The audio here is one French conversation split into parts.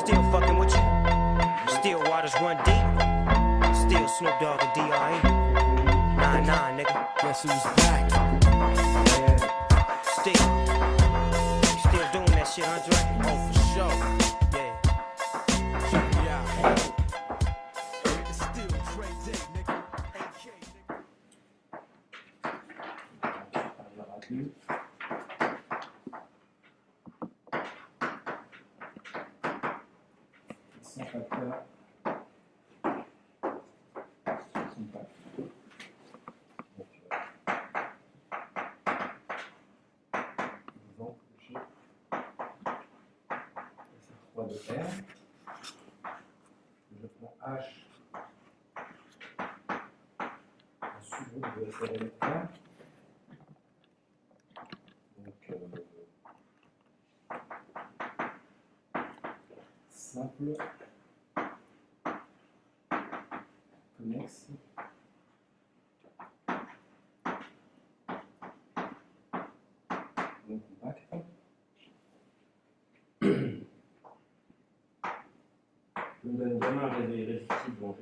Still fucking with you. Still waters run deep. Still Snoop Dogg and D.R.E. 9-9, nigga. Guess who's back? Yeah. Still doing that shit, Andre? Oh, for sure. Yeah. It's still Dre Day, nigga. AK, nigga. Sans facteur. De R. Je prends H en sous-groupe de SLR. Donc, simple, connexe, donc compact. Je me donne gamin un réseau irréductible en G.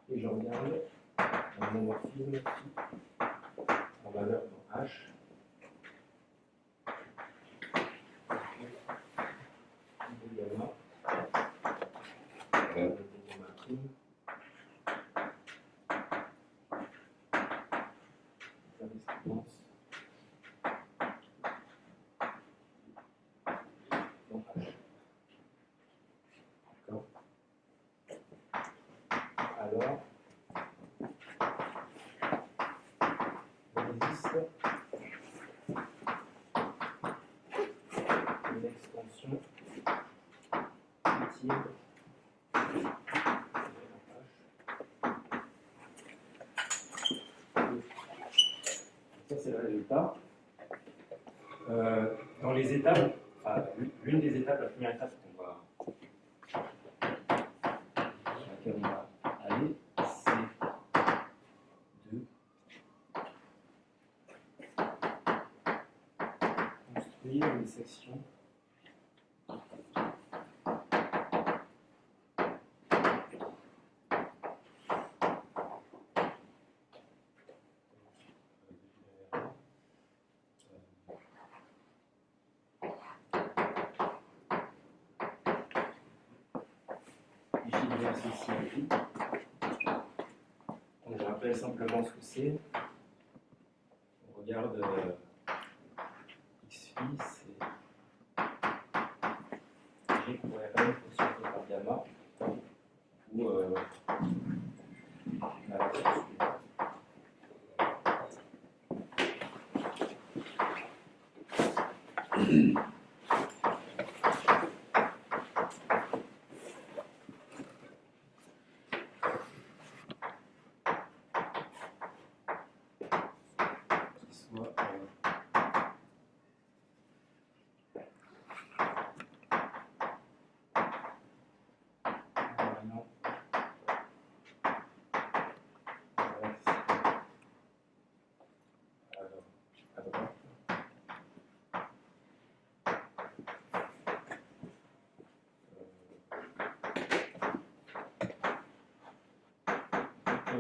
Et je regarde un homomorphisme en valeur dans H. Alors, il existe une extension utile. Ça, c'est le résultat. Dans les étapes, l'une des étapes, la première étape sur laquelle on va aller, c'est de construire une section ici. Donc, je rappelle simplement ce que c'est. On regarde x phi, c'est g pour Rn sur par gamma, ou la version suivante.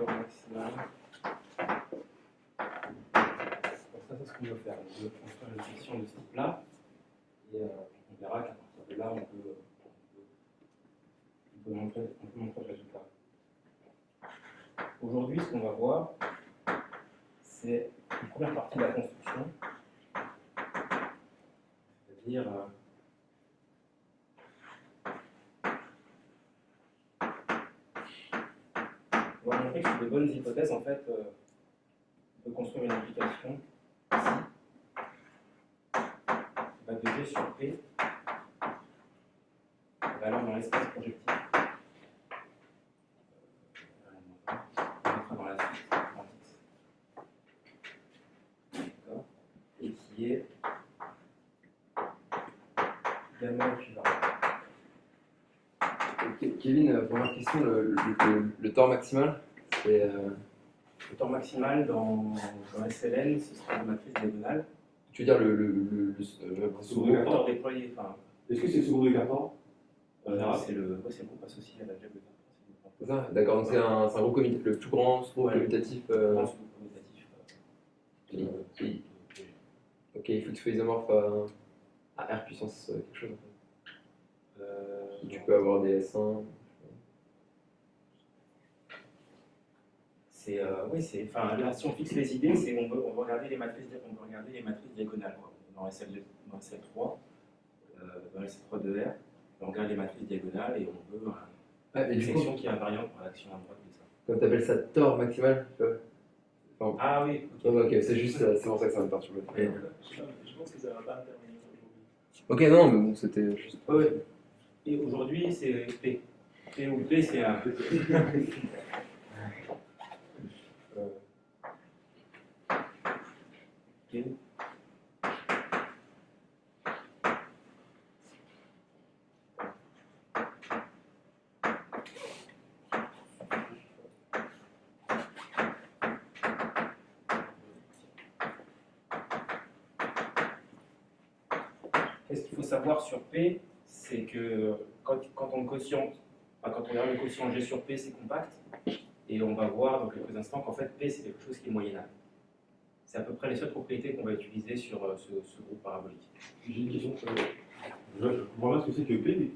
Maximal. Donc ça, c'est ce qu'on veut faire. On veut construire une section de ce type-là. Et on verra qu'à partir de là, on peut montrer le résultat. Aujourd'hui, ce qu'on va voir, c'est une première partie de la construction. C'est-à-dire on va montrer que sur de bonnes hypothèses, en fait, on peut construire une application ici, va de G sur P, la valeur dans l'espace projectif. On mettra dans la suite et qui est gamma équivalent. Kevin, première question, le tort maximal, c'est Le temps maximal dans SLN, ce sera une matrice diagonale. tu veux dire Le temps déployé, enfin, Est-ce que c'est le second de Cartan c'est le groupe associé à la diagonale. c'est ça? D'accord, donc c'est un groupe commutatif, le plus grand groupe commutatif. Je pense que commutatif. Ok, il faut que ce soit isomorphe à R puissance quelque chose. Tu peux avoir des S1. Oui, enfin, là, si on fixe les idées, on veut regarder les matrices, diagonales. Quoi. Dans SL3, dans SL3 de R, on regarde les matrices diagonales et on veut une section qui est invariante pour l'action à droite de ça. Comme tu appelles ça tort maximal, tu vois. Enfin, Ah oui, ok, c'est juste, c'est pour ça que ça me perturbe. Je pense que ça va pas intervenir aujourd'hui. Ok, non, mais bon, c'était juste. Ouais. Et aujourd'hui, c'est P. P ou P, c'est un. Ok. Qu'est-ce qu'il faut savoir sur P, c'est que quand on regarde le quotient G sur P, c'est compact. Et on va voir dans quelques instants qu'en fait P, c'est quelque chose qui est moyennable. C'est à peu près les seules propriétés qu'on va utiliser sur ce groupe parabolique. J'ai une question. Je comprends bien ce que c'est que P, mais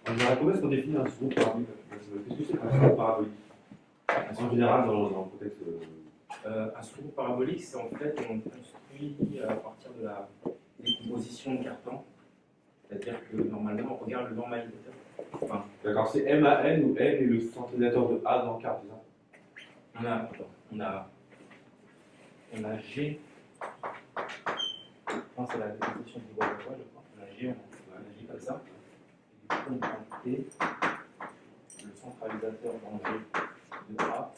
en général, comment est-ce qu'on définit un groupe parabolique? Qu'est-ce que c'est qu'un groupe parabolique? En général, dans le contexte. Un sous-groupe parabolique, c'est en fait on construit à partir de la décomposition de Cartan. C'est-à-dire que normalement, on regarde le normalisateur. Enfin, D'accord, c'est M à N où N est le centralisateur de A dans le cadre, c'est ça? on a G. Non, c'est la définition du droit de voie, je crois. On a G, on a G comme ça. Et du coup, on prend T, le centralisateur dans G de A.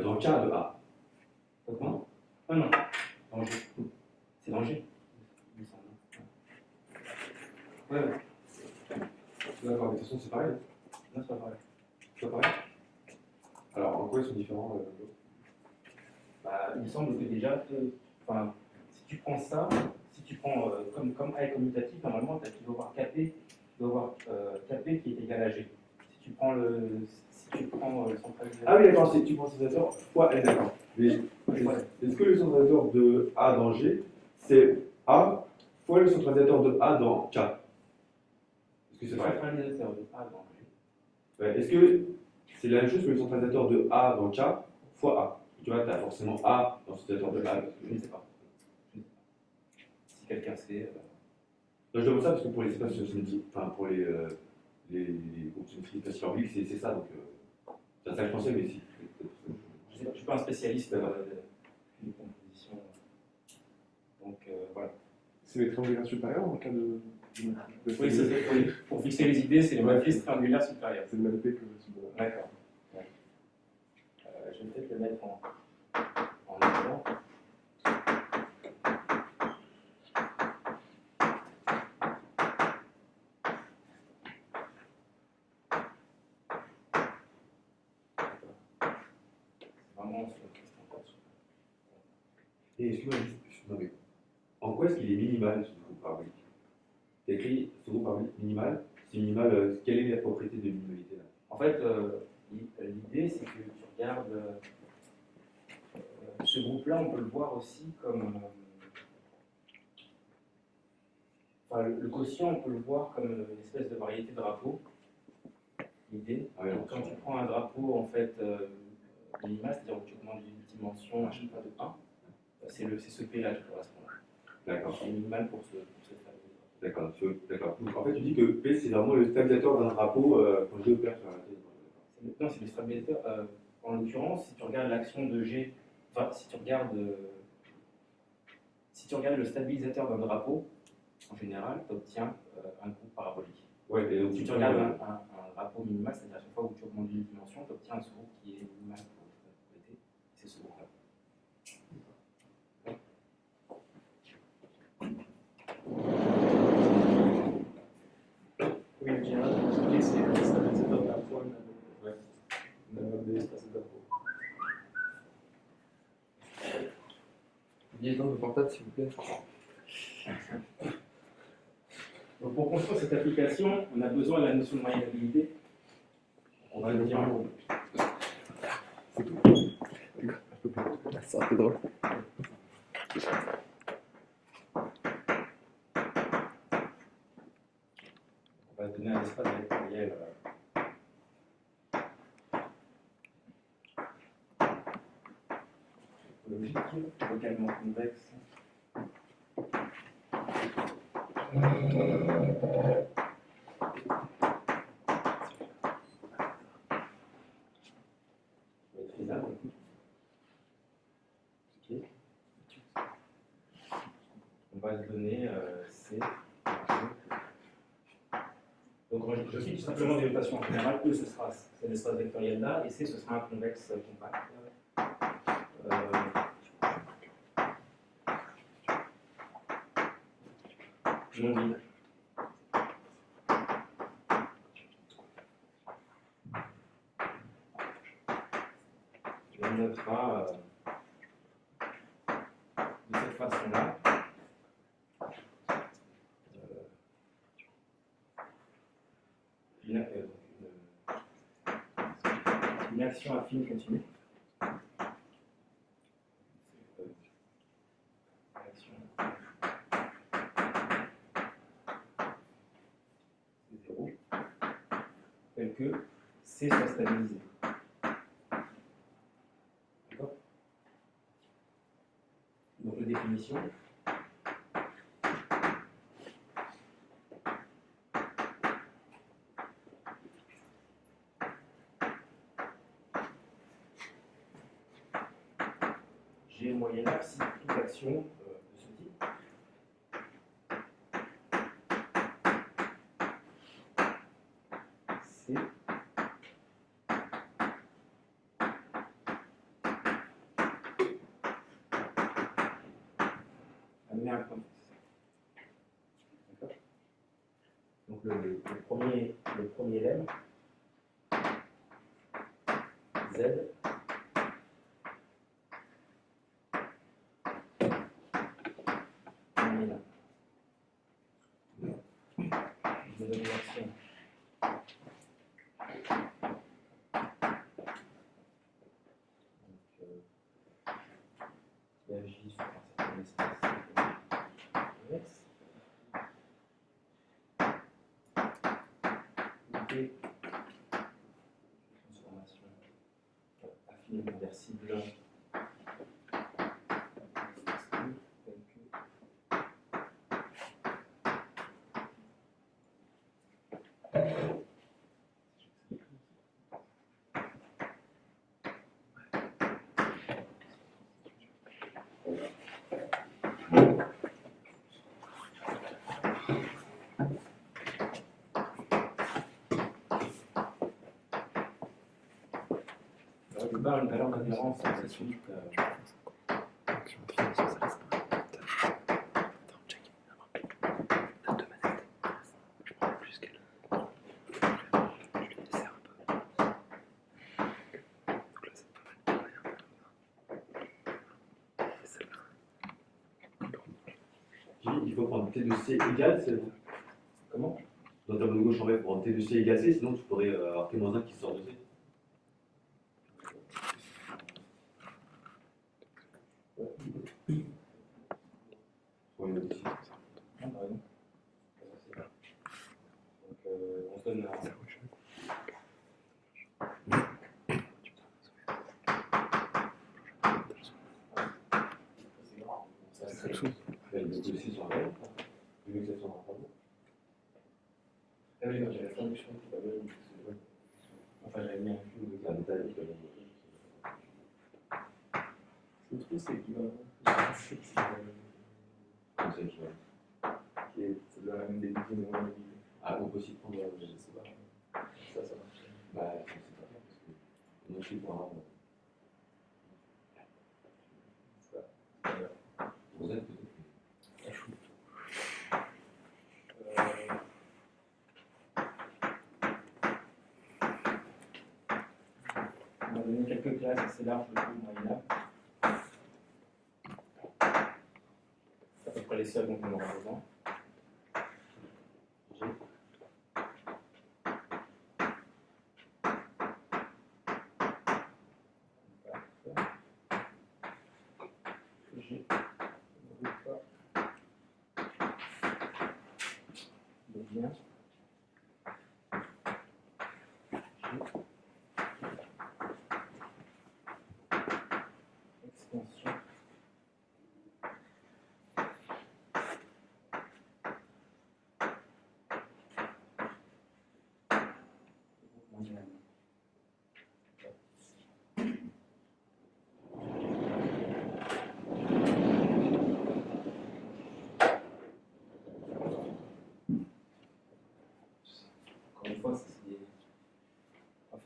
Dans le cas de A. Comment? Ah non, dans G. C'est dans G. Il me semble. Ouais. D'accord, mais de toute façon, c'est pareil. Non, c'est pas vrai. C'est pas pareil. Alors, en quoi ils sont différents Il me semble que déjà, si tu prends ça, si tu prends comme A est commutatif, normalement, tu dois avoir KP qui est égal à G. Si tu prends le centralisateur. Ah oui, d'accord, c'est tu prends le centralisateur fois N, d'accord. Mais est-ce que le centralisateur de A dans G, c'est A fois le centralisateur de A dans K? Est-ce que c'est Le pareil? centralisateur de A dans G. Ouais, est-ce que c'est la même chose que le centralisateur de A dans K fois A? Tu vois, tu as forcément A dans le centralisateur de A. Je ne sais pas. Si quelqu'un sait. Non, je demande ça parce que pour les espaces cinétiques, enfin pour les groupes cinétiques paraboliques, c'est ça. Donc, c'est ça que je pensais, mais si. Je ne suis pas un spécialiste des compositions. Donc voilà. C'est les triangulaires supérieurs en cas de Oui, oui, pour fixer les idées, c'est les matrices triangulaires supérieures. C'est le même P que D'accord. Ouais. Je vais peut-être le mettre en exemple. C'est vraiment sur une question de temps. Et excuse-moi, non, mais en quoi est-ce qu'il est minimal ce groupe parabolique? Tu as écrit ce groupe parabolique minimal. C'est minimal, quelle est la propriété de minimalité là? En fait, l'idée, c'est que tu regardes ce groupe-là, on peut le voir aussi comme. Le quotient, on peut le voir comme une espèce de variété de drapeaux. L'idée, Ah oui, alors, quand tu prends un drapeau en fait minimal, c'est-à-dire que tu augmentes d'une dimension à chaque fois de 1, c'est ce P-là qui correspond. d'accord. C'est minimal pour cette famille. D'accord. Donc en fait, tu dis que P c'est vraiment le stabilisateur d'un drapeau quand G opère sur la tête. Non, c'est le stabilisateur. En l'occurrence, si tu regardes l'action de G, enfin, si tu regardes le stabilisateur d'un drapeau, en général, tu obtiens un groupe parabolique. Ouais, et donc Si tu regardes un drapeau minimal, c'est-à-dire à chaque fois où tu augmentes d'une dimension, tu obtiens un groupe qui est minimal pour cette propriété. C'est ce groupe-là. Liaison de portable, s'il vous plaît. Donc pour construire cette application, on a besoin de la notion de moyennabilité. On va le dire en gros. Ça aurait été drôle. On va donner un espace vectoriel. Logique, localement convexe. Faisable. Ok. On va se donner C. Donc je fixe simplement des notations en général. E, ce sera cet espace vectoriel là, et C, ce sera un convexe compact. Non vide. Et on notera de cette façon-là une action affine continue. Action. C'est 0. Tel que C soit stabilisé. D'accord? Donc la définition. G moyennable si toute action de ce type C amener un point fixe. D'accord? Donc le premier lemme Z moyennable. Je donne une action. Qui agit sur un certain espace convexe. D, transformation affine conversible telle que alors, je parle une valeur d'adhérence à cette suite. Il faut prendre T de C égale C. Comment? Dans le tableau de gauche en bas, il faut prendre T de C égale C, sinon tu pourrais avoir T-1 qui sort de C. Ouais, mais aussi. Non, t'as raison. Donc, on se donne un. Ça, c'est quelque chose. Les deux C sont égales. Vu que ça sort en tableau. Ah oui, non, j'avais la traduction qui va bien. Enfin, j'avais mis un cube de Un détail, Le truc, c'est équivalent. comme ça, équivalent. C'est de la même définition. Ah, on peut aussi prendre. Je sais pas. Ça marche. Bah, je sais pas, parce que. On a aussi pour un. Pour Z, peut-être. On va donner quelques classes assez larges de moyennables. pas les seuls dont on aura besoin. G. G. Bien. Extension. Encore une fois, c'est des... Enfin,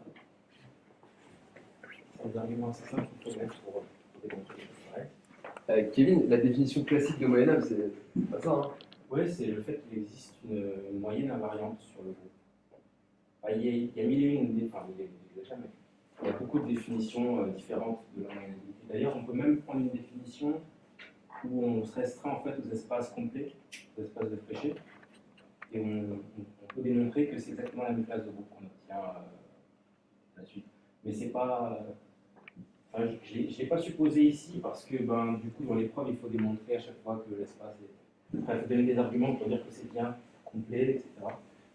c'est des arguments assez simples qu'il faut mettre pour démontrer que c'est pareil. Kevin, la définition classique de moyenne, c'est pas ça, hein. Oui, c'est le fait qu'il existe une moyenne invariante sur le groupe. Enfin, il y a mille et une, enfin, il y a beaucoup de définitions différentes de la moyennalité. D'ailleurs, on peut même prendre une définition où on se restreint en fait aux espaces complets, aux espaces de Fréchet, et on peut démontrer que c'est exactement la même classe de groupe qu'on obtient là-dessus. Mais c'est pas... enfin, je ne l'ai pas supposé ici parce que du coup, dans l'épreuve, il faut démontrer à chaque fois que l'espace est... Enfin, il faut donner des arguments pour dire que c'est bien complet, etc.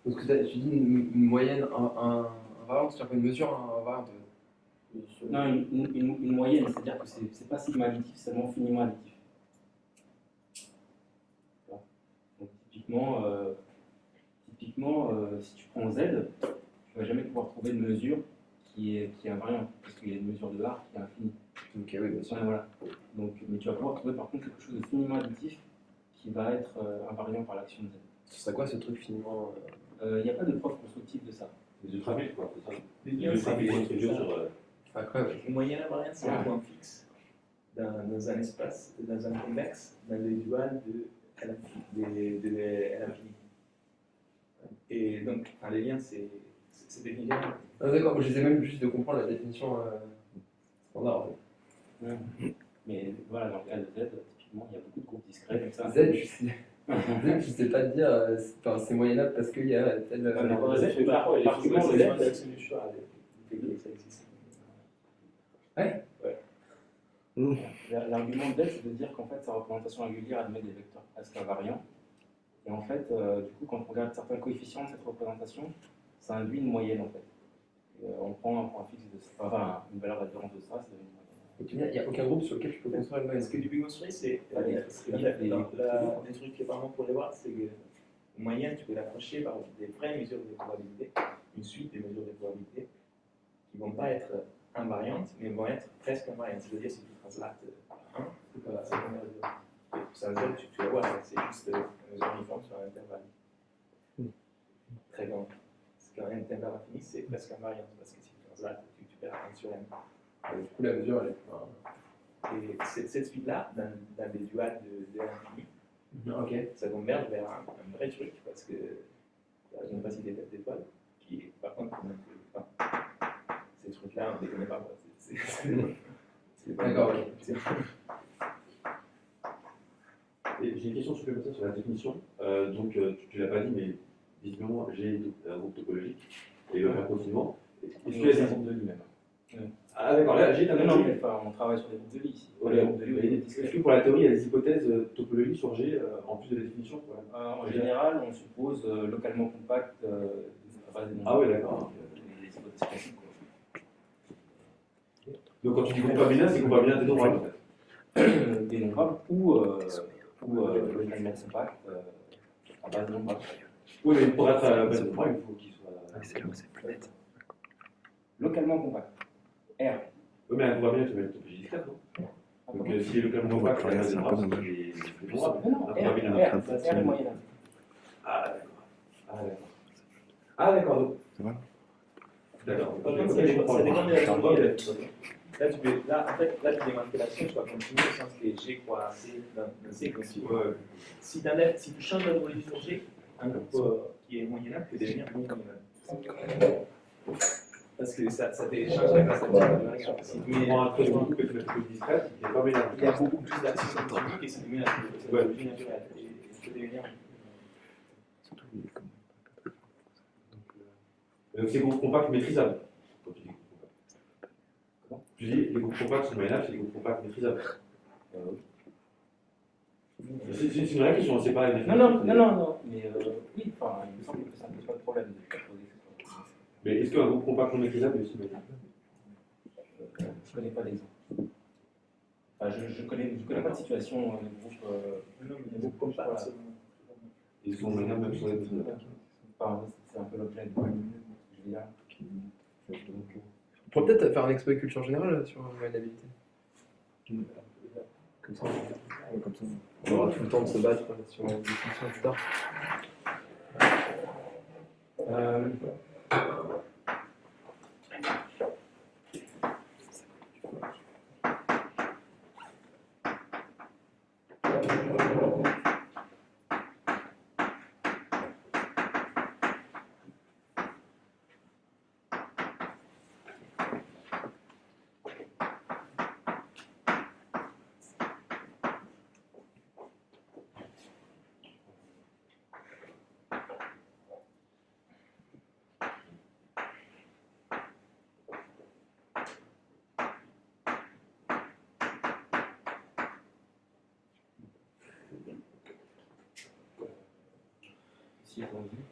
Parce que tu dis une moyenne invariante, c'est-à-dire une mesure invariante. Non, une moyenne, c'est-à-dire que c'est pas sigma additif, c'est seulement finiment additif. Donc typiquement si tu prends Z, tu ne vas jamais pouvoir trouver une mesure qui est invariante, parce qu'il y a une mesure de R qui est infinie. Ok, oui, bien sûr. Voilà. Donc, mais tu vas pouvoir trouver par contre quelque chose de finiment additif qui va être invariant par l'action de Z. Ce serait quoi ce truc finalement Il n'y a pas de preuve constructive de ça. Les ultrafiles, quoi, c'est ça. Les Les liens, c'est ultrafiles, c'est sur. Incroyable. une moyenne invariante, c'est un point fixe dans un espace, dans un convexe, dans le dual de L infini. Et donc, enfin, les liens, c'est défini. Ah, d'accord, j'essaie même juste de comprendre la définition standard. En fait. Mais voilà, dans le cas de Z, typiquement, il y a beaucoup de groupes discrets comme ça. Z, je sais pas te dire, c'est moyennable parce qu'il y a tel. L'argument C'est de le Z, du choix. Ça existe. l'argument de Z, c'est de dire qu'en fait, sa représentation régulière admet des vecteurs presque invariants. Et en fait, du coup, quand on regarde certains coefficients de cette représentation, ça induit une moyenne en fait. Et, on prend un point fixe de ça, enfin une valeur référente de ça, ça donne une moyenne. Et tu veux dire, il n'y a aucun groupe sur lequel tu peux construire une moyenne. Ce que tu peux construire, c'est le truc qui est vraiment pour les voir, c'est que en moyenne, tu peux l'approcher par des vraies mesures de probabilité, une suite de mesures de probabilité qui ne vont pas être invariantes, mais vont être presque invariantes. C'est-à-dire si tu translates 1, c'est combien de ça Z, tu vas voir, c'est juste une mesure uniforme sur un intervalle très grand. Parce qu'un intervalle infini, c'est presque invariant, parce que si tu translates, tu perds 1 sur n. Et du coup, la mesure, elle est. Et cette suite-là, dans des duals de l'infini, Ok. ça converge vers un vrai truc, parce que je n'ai pas cité d'étoile, qui est par contre, ces trucs-là, on ne les connaît pas. D'accord, ok. Et j'ai une question supplémentaire sur la définition. Donc, tu ne l'as pas dit, mais visiblement, j'ai un groupe topologique et le faire continuellement. Est-ce qu'il y a C'est un des... groupe de Lie même. Ah, d'accord, là, j'ai un Non, groupe. mais enfin, on travaille sur des groupes de Lie ici. Ouais, Les groupes de Lie, mais est-ce que pour la théorie, il y a des hypothèses topologiques sur G en plus de la définition quoi? En général, on suppose localement compact à base des nombres. Ah, ouais, d'accord. Les hypothèses classiques, quoi. Donc, quand tu dis comparables, c'est comparables des nombres en fait. Des nombres ou localement compact à base de nombres. Oui, mais pour être à la base de nombres, il faut qu'il soit. C'est là où c'est plus net. Localement compact. R. Oui, mais un comparables, tu mets une topologie discrète, non? Donc, si est localement compact, sur la base de nombres, c'est des nombres. Non, Un R est moyenne. Ah, d'accord. Ah, d'accord. Donc... D'accord. Par contre, ça dépend de la théorie. Là, en fait, là, tu démontres que l'action soit continue au sens que G croit C dans C continue. Si tu changes la théorie sur G, un groupe qui est moyennable peut devenir non moyennable. Parce que ça télécharge la classe d'interaction. Si tu mets Prends un trait de coupe et tu mets une coupe discrète, il est pas mélange. il y a beaucoup plus d'action scientifique et si tu mets la technologie naturelle. Et c'est devenir Donc c'est groupes compacts maîtrisables. Quand tu dis groupes compacts. Comment tu dis les groupes compacts sont moyennables, c'est les groupes compacts maîtrisables. C'est une vraie question, c'est pas une Non. Mais oui, enfin, il me semble que ça ne pose pas de problème de proposer que ce soit. Mais est-ce qu'un groupe compact non maîtrisable est aussi maîtrisable? Je ne connais pas d'exemple. Enfin, je connais pas de situation de groupe comme ça. Voilà. Ils sont moyennables même sur les maîtrisables. Enfin, c'est un peu l'objet de ce que je veux dire. On pourrait peut-être faire un expo culture générale sur maniabilité. Comme ça, on aura tout le temps de se battre sur les définitions plus tard. Si on dit.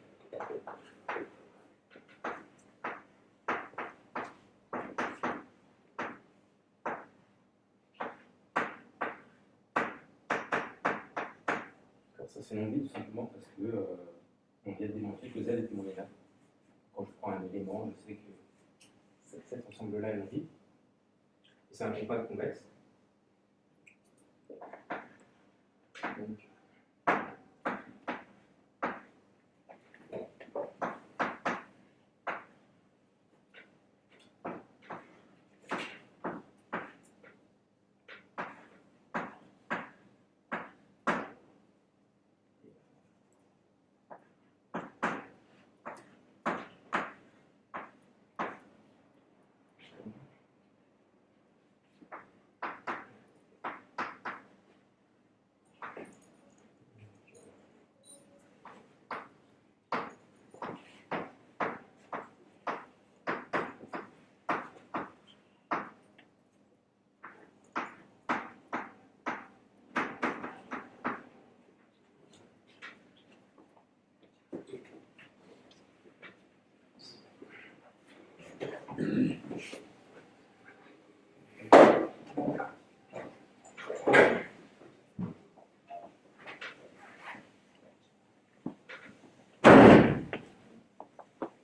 Ça c'est non dit tout simplement parce que on vient de démontrer que Z était moyennable. Quand je prends un élément, je sais que cet ensemble-là est non dit. C'est un compact convexe. Donc,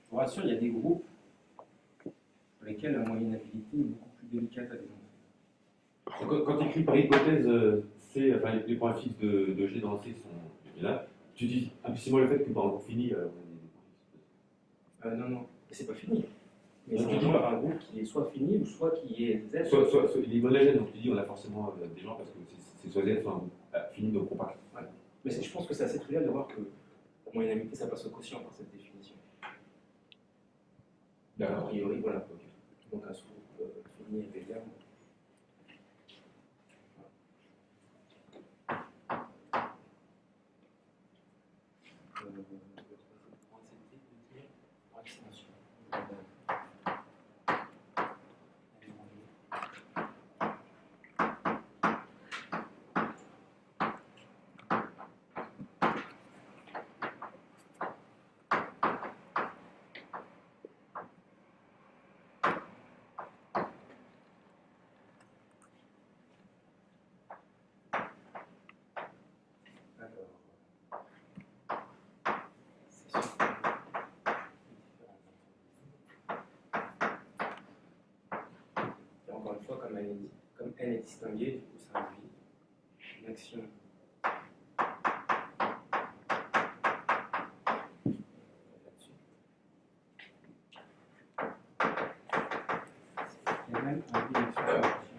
je vous rassure, il y a des groupes pour lesquels la moyennabilité est beaucoup plus délicate à démontrer. Quand tu écris par hypothèse C, enfin les points fixes de G dans C sont là, tu dis implicitement le fait que par un groupe fini, on a des points fixes. Non, c'est pas fini. Mais Donc, c'est tu dis par un groupe qui est soit fini ou soit qui est Z. Soit il est monogène, donc tu dis on a forcément des gens parce que c'est soit Z, soit un groupe fini, donc compact. Ouais. Mais je pense que c'est assez trivial de voir que la moyennabilité, ça passe au quotient par cette définition. A D'accord. priori, voilà. Donc un sous-groupe fini et Vegas. Et encore une fois, comme N est distingué, du coup ça induit une action là-dessus. Et même induit une action sur la quotient.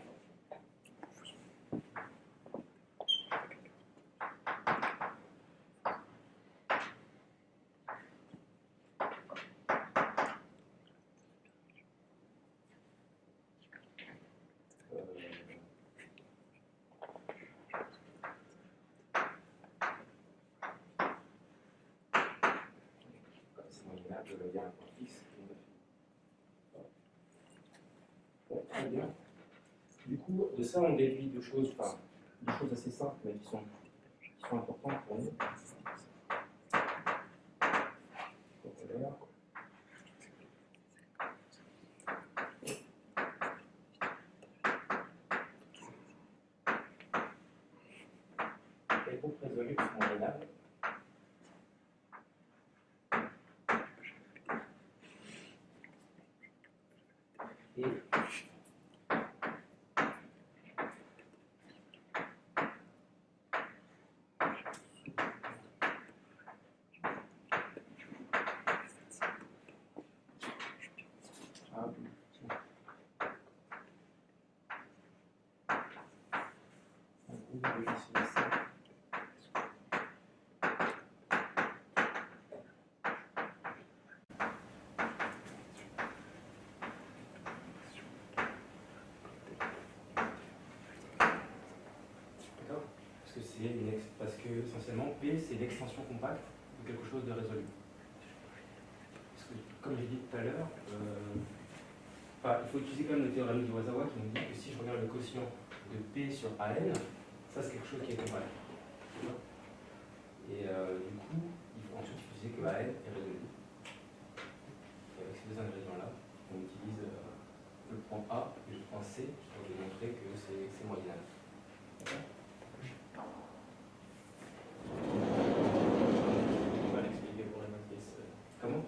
je vais dire un point fixe. Bon, très bien. Du coup, de ça, on déduit deux choses, enfin, deux choses assez simples, mais qui sont importantes pour nous. Les groupes résolus sont moyennables. Et parce que essentiellement P c'est l'extension compacte de quelque chose de résolu. Parce que, comme j'ai dit tout à l'heure, il faut utiliser quand même le théorème d'Iwasawa qui nous dit que si je regarde le quotient de P sur AN, ça c'est quelque chose qui est compacte. Et du coup, ensuite il faut utiliser que AN est résolu. Et avec ces deux ingrédients-là, on utilise le point A et le point C pour démontrer que c'est moyennable. Comment?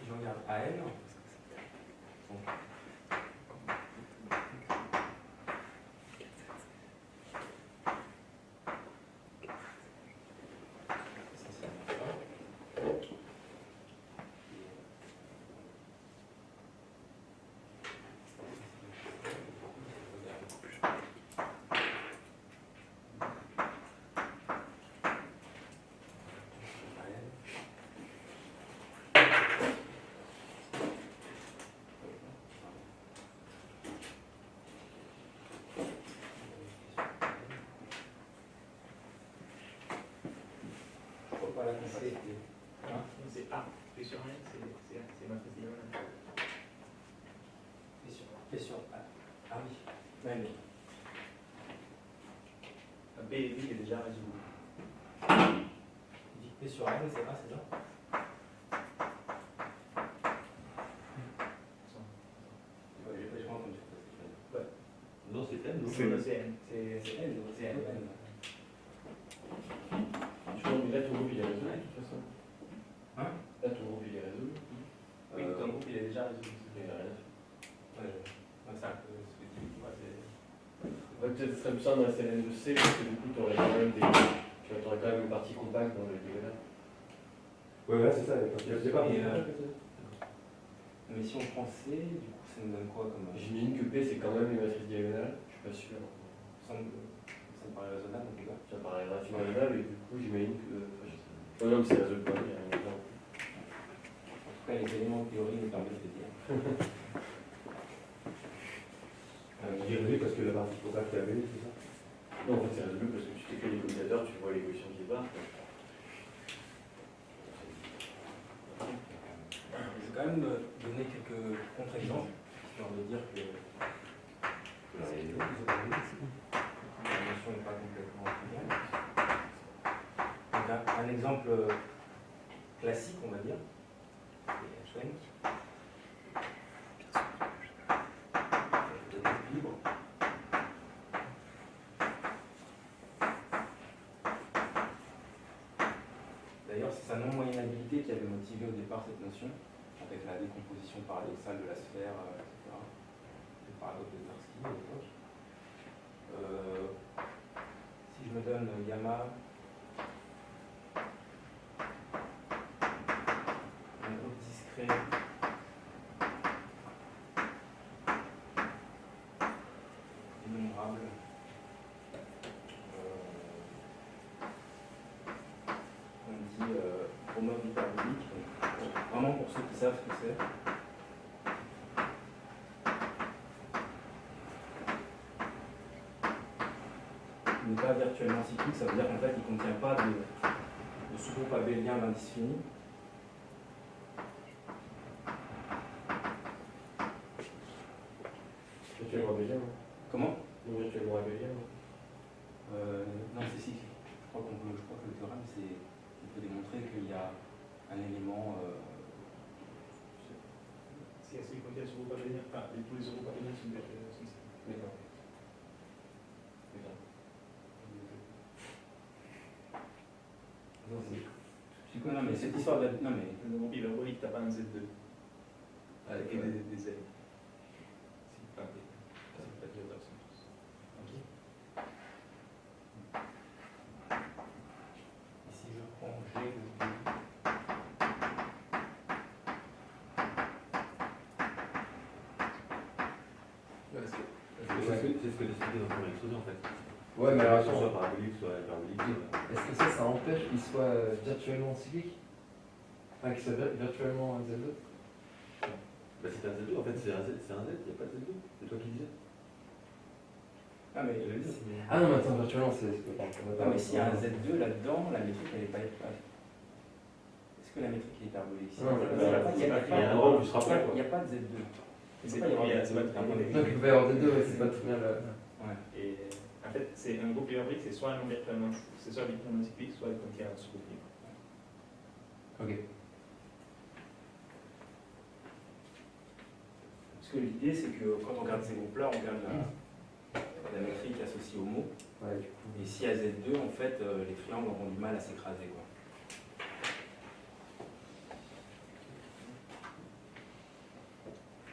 Je regarde AN. Voilà, c'est A. P sur N, c'est matrice diagonale. P sur A. Ah oui. Ouais, mais... P il est déjà résolu. Il dit que P sur N, c'est A, c'est ça? J'ai pas entendu ça. Non, c'est N. C'est N. C'est N. C'est N. Là, ton groupe il est résolu de toute façon. Hein? Là, ton groupe il est résolu. Oui, ton groupe il est déjà résolu. Ça, Peut-être ce serait plus simple de rester à N de C parce que du coup, tu aurais quand même une partie compacte dans le diagonale. Ouais, c'est ça. Il pas mais si on prend C, du coup, ça nous donne quoi comme. J'imagine que P c'est quand même une matrice diagonale, je suis pas sûr. Ça me paraît raisonnable en tout cas. Ça paraît relativement raisonnable et du coup, j'imagine que. Oh non, mais c'est résolu pas, il y a rien à dire. En tout cas, les éléments de théorie nous permettent de dire. Je dis résolu parce que la partie compacte est avérée, c'est ça? Non, en fait, c'est résolu parce que tu t'écris les commutateurs, tu vois l'équation qui débarque. Je vais quand même donner quelques contre-exemples, histoire de dire que la notion n'est pas complètement triviale. Donc un exemple classique, on va dire, c'est Schwenk. c'est sa non-moyennabilité qui avait motivé au départ cette notion, avec la décomposition paradoxale de la sphère, etc. Le paradoxe de Tarski à l'époque. Si je me donne gamma, un groupe discret innombrable, on dit homome hyperbolique, donc, vraiment pour ceux qui savent ce que c'est. Il n'est pas virtuellement cyclique, ça veut dire qu'en fait il ne contient pas de sous-groupe abélien d'indice fini. Virtuellement abélien. Comment? Non, virtuellement abélien. Non, c'est cyclique. Je crois que le théorème, c'est on peut démontrer qu'il y a un élément. Si il contient ce groupe abélien, enfin, tous les groupes abéliens sont cycliques. D'accord. Non, mais cette histoire de. Non, mais. Le groupe hyperbolique, tu n'as pas un Z2 avec des Z. C'est pas des options tous. Ok. Et si je prends G de C'est ce que t'expliquais dans ton exposé en fait. Ouais, mais alors Soit attends. parabolique, soit hyperbolique. Est-ce que ça empêche qu'il soit virtuellement cyclique? Enfin, qu'il soit virtuellement Z2? Bah si t'as un Z2, en fait c'est un Z, il n'y a pas de Z2. C'est toi qui disais. Ah, mais. Ah non, mais attends, virtuellement c'est. Non, mais s'il y a un Z2 là-dedans, la métrique elle n'est pas hyperbolique. Est-ce que la métrique est hyperbolique? Non, Il n'y a Il y a un endroit où tu se rapproches, quoi. Il n'y a pas de Z2. C'est pas très bien. Donc il peut y avoir des deux, ouais, c'est pas très bien là. Ouais. Et en fait, c'est un groupe hyperbolique, c'est soit non virtuellement, c'est soit virtuellement cyclique, soit il contient un sous-groupe libre. Ok. Parce que l'idée, c'est que quand on regarde ces groupes-là, on regarde la métrique associée au mot. Ouais, du coup. Et si à Z2, en fait, les triangles auront du mal à s'écraser, quoi.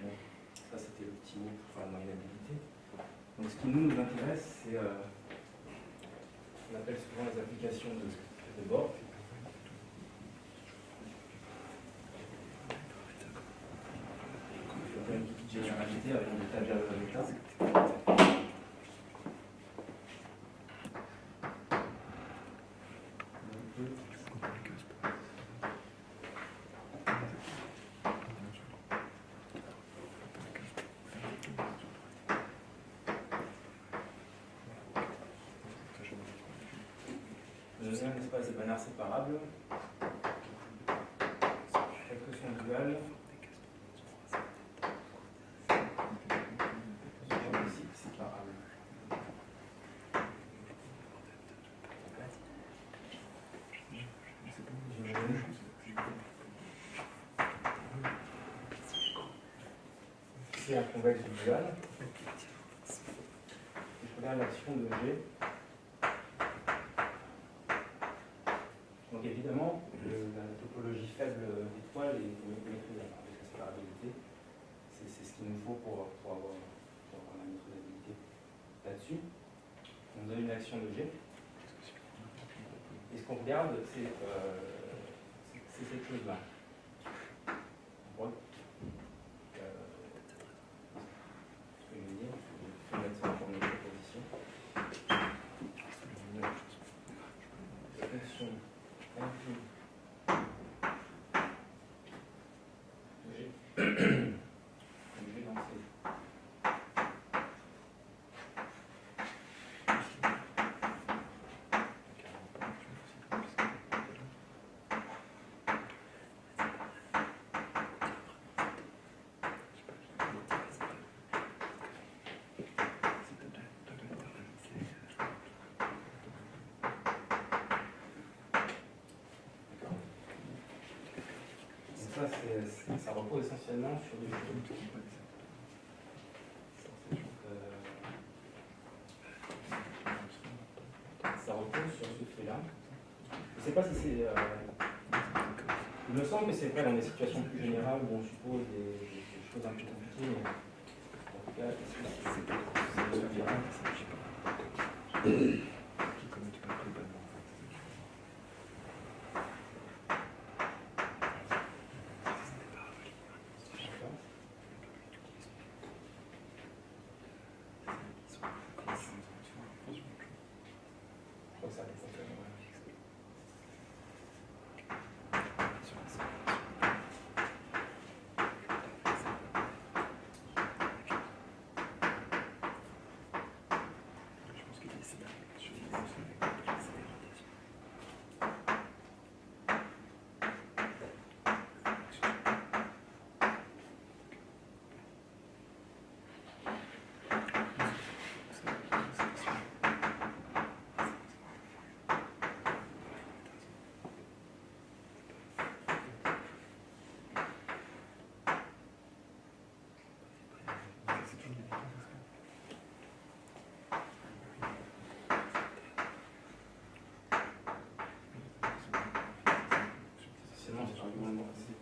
Bon, ça, c'était le petit mot pour faire la moyennabilité. Donc, ce qui nous intéresse, c'est. On appelle souvent les applications de Borg. On fait une petite généralité avec un étagère de résultats. Je donne un espace de banaire séparable. Quelles que sont duales. Aussi séparable. C'est un convexe dual. Je regarde l'action de G. Donc évidemment, la topologie faible d'étoile est maîtrisable avec la séparabilité. C'est ce qu'il nous faut pour avoir la maîtrisabilité là-dessus. On donne une action de G. Et ce qu'on regarde, c'est cette chose-là. Ce que je veux dire, il faut mettre ça en forme de proposition. Fonction je vais lancer. Donc ça repose essentiellement sur des choses. Ça repose sur ce fait-là. Je ne sais pas si c'est Il me semble que c'est vrai dans des situations plus générales où on suppose des choses un peu compliquées, mais en tout cas, ça dépend.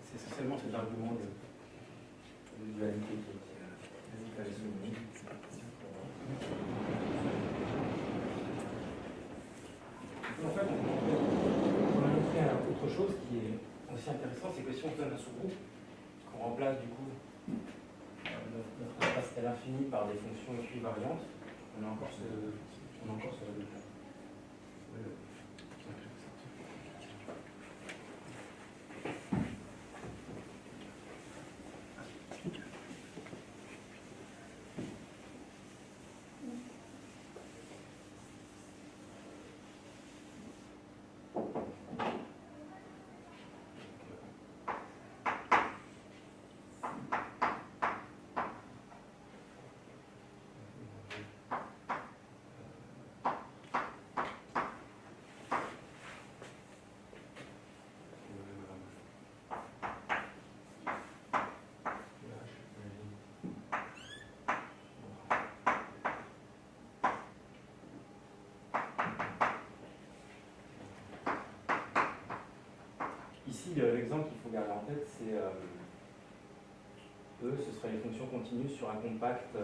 C'est essentiellement cet argument de dualité qui est souligné. En fait, on a montré autre chose qui est aussi intéressant, c'est que si on donne un sous-groupe, qu'on remplace du coup notre espace L infini par des fonctions équivariantes, on a encore ce résultat. Ici, l'exemple qu'il faut garder en tête, c'est E, ce serait les fonctions continues sur un compact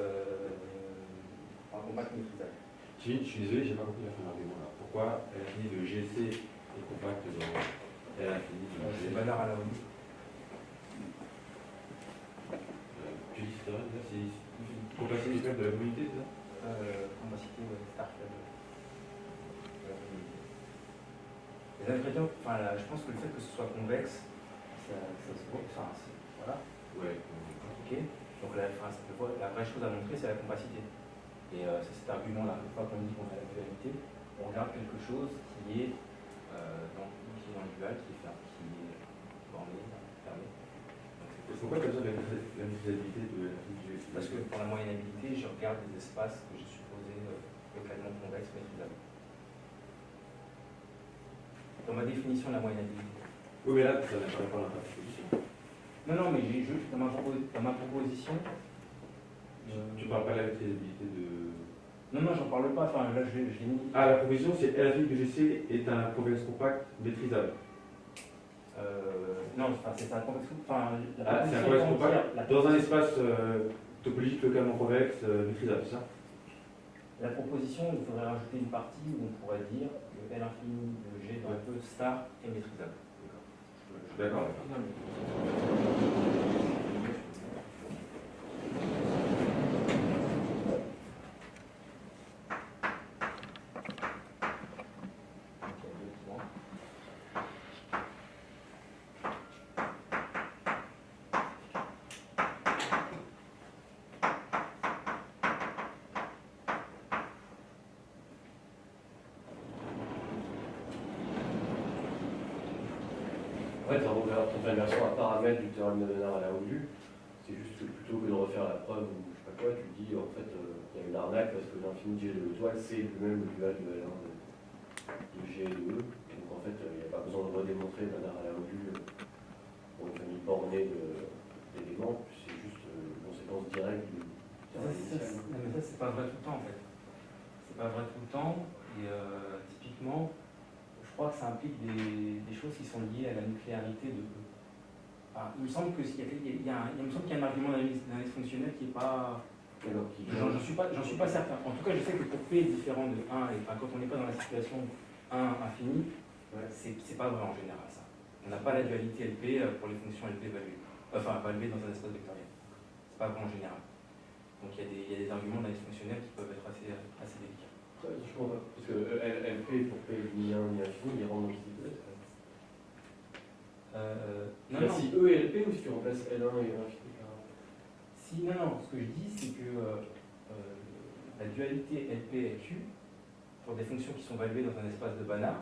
maîtrisable. Je suis désolé, j'ai pas compris la fin de l'argument là. Pourquoi L infini de GC est compact dans L infini de C'est G? banal à la ONU. Tu dis c'est vrai, c'est compatibilité de la mobilité, c'est ça? Compacité, star faible. Les ingrédients, enfin, je pense que le fait que ce soit convexe, ça se voit, enfin, voilà. Ouais. Ok. Donc la vraie chose à montrer, c'est la compacité. Et c'est cet argument-là. Une fois qu'on dit qu'on a la dualité, on regarde quelque chose qui est dans le dual, qui est borné, fermé. Pourquoi tu as besoin de l'indivisabilité de la G? Parce que pour la moyennabilité, je regarde des espaces que j'ai supposés localement convexes maîtrisables. Dans ma définition de la moyennabilité. Oui, mais là, ça n'apparaît pas dans ta proposition. Non, mais j'ai juste dans ma proposition. Tu parles pas de la maîtrisabilité de. Non, j'en parle pas. Enfin, là, je l'ai mis. Ah, la proposition, c'est L infini de GC est un convexe compact maîtrisable. Non, enfin, c'est un convexe. Enfin, C'est un convexe compact dans un espace topologique localement convexe maîtrisable, c'est ça? La proposition, il faudrait rajouter une partie où on pourrait dire que L infini de G dans E star est maîtrisable. D'accord. En fait, on fait une version à paramètre du théorème de Ménard à la OU. C'est juste que plutôt que de refaire la preuve ou je sais pas quoi, tu dis en fait il y a une arnaque parce que l'infini G de l'étoile c'est lui-même le dual de L1 de G et de E. Donc en fait il n'y a pas besoin de redémontrer Ménard à la OU pour une famille bornée d'éléments, c'est juste une conséquence directe du théorème initial. Mais ça, c'est pas vrai tout le temps en fait. C'est pas vrai tout le temps. Et typiquement, je crois que ça implique des choses qui sont liées à la nucléarité de E. il me semble qu'il y a un argument d'analyse fonctionnelle qui n'est pas. Alors, J'en suis pas certain. En tout cas, je sais que pour P est différent de 1, et quand on n'est pas dans la situation 1 infini, c'est pas vrai en général ça. On n'a pas la dualité LP pour les fonctions LP évaluées. Enfin, évaluées dans un espace vectoriel. C'est pas vrai en général. Donc il y a des arguments d'analyse fonctionnelle qui peuvent être assez délicats. je comprends pas. Parce que LP pour P ni 1 ni infini, il rend invisible. Non, non. Si E et LP ou si tu remplaces L1 et l'infini par Non, ce que je dis, c'est que la dualité LP et Q, pour des fonctions qui sont évaluées dans un espace de Banach,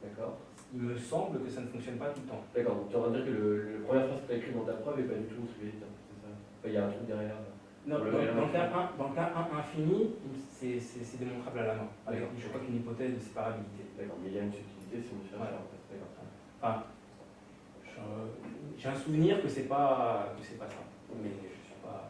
D'accord. il me semble que ça ne fonctionne pas tout le temps. D'accord, donc tu es en train de dire que la première phrase que tu as écrite dans ta preuve n'est pas du tout ce que c'est ça. Enfin, il y a un truc derrière. Non, Dans le dans le cas 1 infini, c'est démontrable à la main, avec, je crois qu'une hypothèse de séparabilité. D'accord, mais il y a une subtilité, c'est une différence. Voilà. D'accord. Enfin, j'ai un souvenir que c'est pas ça, mais je suis pas.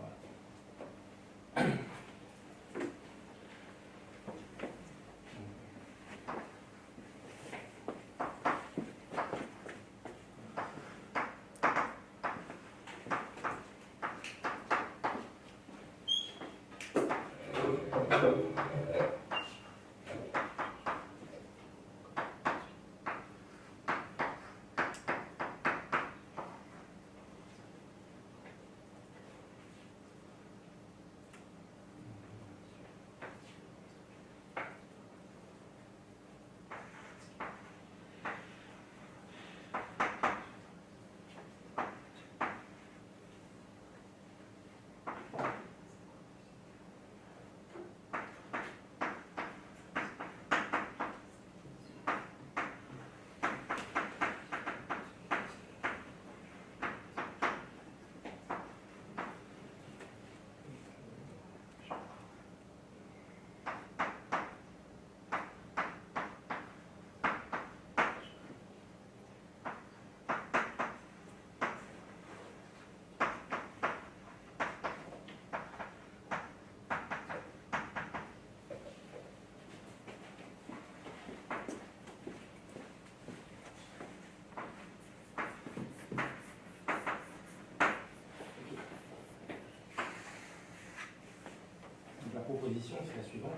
La proposition, c'est la suivante.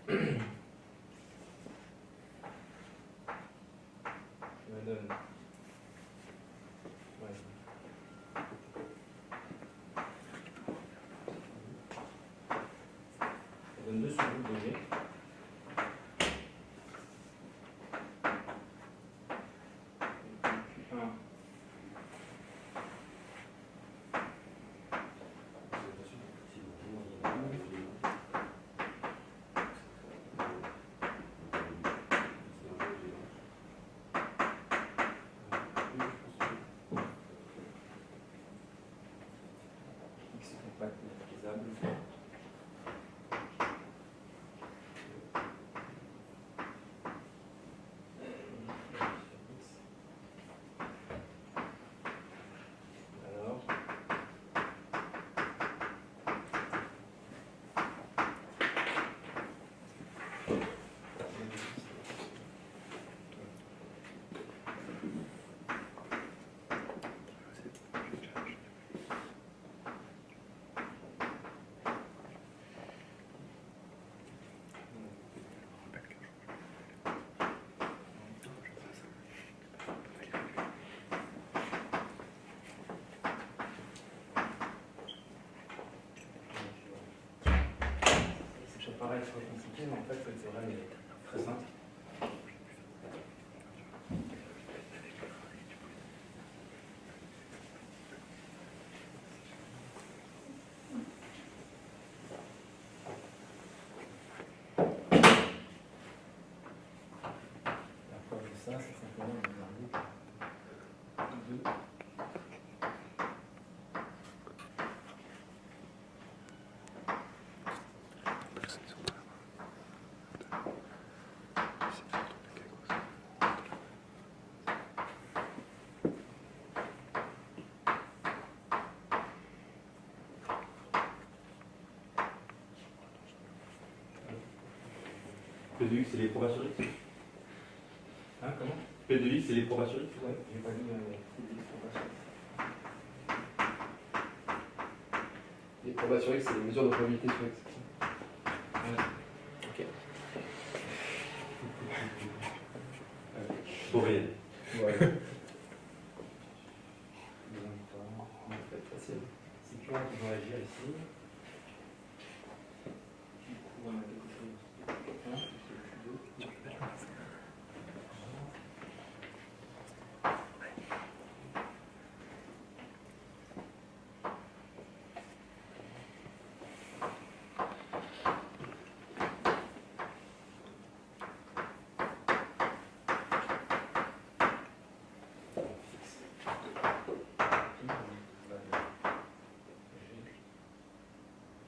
Je me donne. Ouais. Je donne 2 sous-groupes de G. X compact maîtrisable. Alors. Ça paraît très compliqué, mais en fait, cette théorème est très simple. La preuve de ça, c'est simplement de regarder 2. Le DU, c'est les probas sur X. Hein, comment? P de X, c'est les probas sur X. Ouais, j'ai pas dit P2X probas. Les probas sur X, c'est les mesures de probabilité sur X. Pour rien. Ouais. C'est Q1 qui doit agir ici. Du coup, on a quelque chose. Q1, c'est Q2.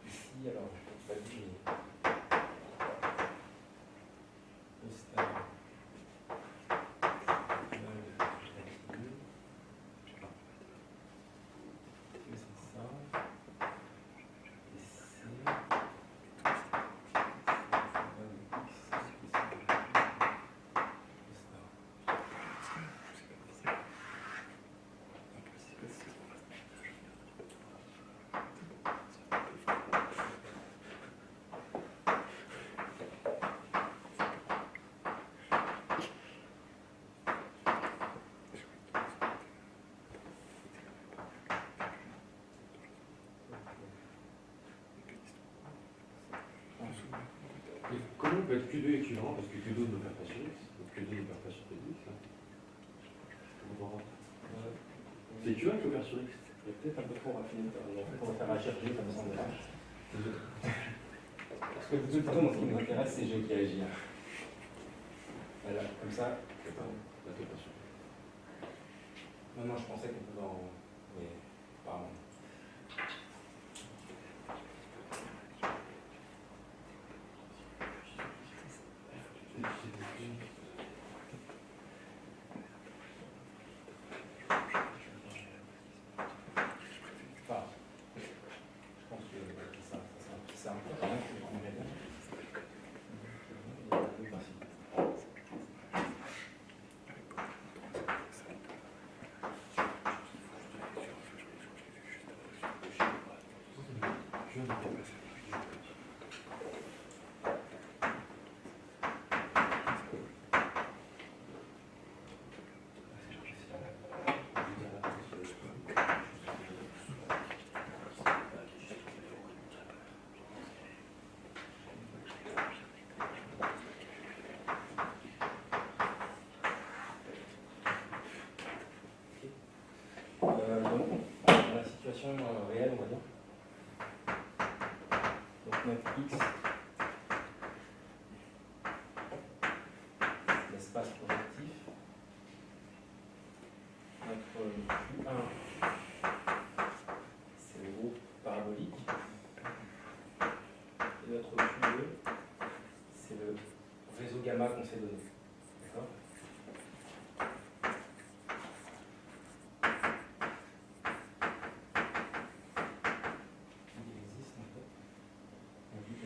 Ici, alors, je ne peux pas dire, mais le stade. C'est ça. Et c'est. Et comment on peut être Q2 équivalent parce que Q2 ne perd pas sur X, donc Q2 ne perd pas sur P2X. C'est Q1 qui opère sur X. Peut-être un peu trop raffiné. En fait, on va faire agir G comme ça, on lâche. Parce que de toute façon, ce qui nous intéresse, c'est G qui agit. Voilà, comme ça. Non, non, je pensais qu'on pouvait en. Mais, pardon. Enfin, je pense que c'est un peu quand même que je comprends bien. Donc, dans la situation réelle, on va dire. Donc, notre X, l'espace projectif. Notre Q1, c'est le groupe parabolique. Et notre Q2, c'est le réseau gamma qu'on s'est donné. D'accord ? Il existe en fait une application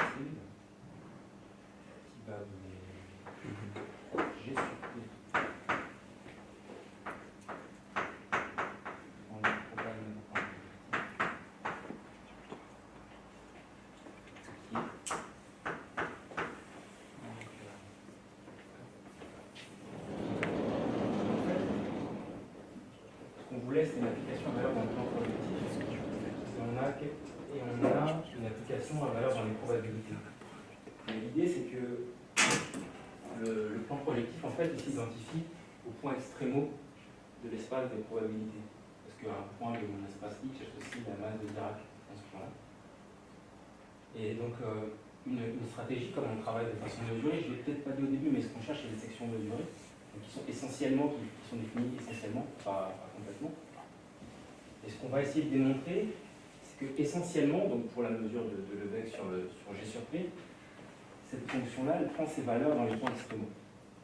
sensible qui va donner G sur P en le propane en ce qu'on voulait, c'est une application à valeur dans le plan projectif. Et on a une application à valeur dans les probabilités. Et l'idée, c'est que le plan projectif, en fait, il s'identifie au point extrémo de l'espace des probabilités. Parce qu'un point de mon espace X associe la masse de Dirac dans ce point-là. Et donc, une stratégie, comme on travaille de façon mesurée, je ne l'ai peut-être pas dit au début, mais ce qu'on cherche, c'est des sections mesurées, donc qui sont essentiellement, qui sont définies essentiellement, pas complètement. Et ce qu'on va essayer de démontrer, c'est que essentiellement, donc pour la mesure de Lebesgue sur G sur P, cette fonction-là, elle prend ses valeurs dans les points extrémaux.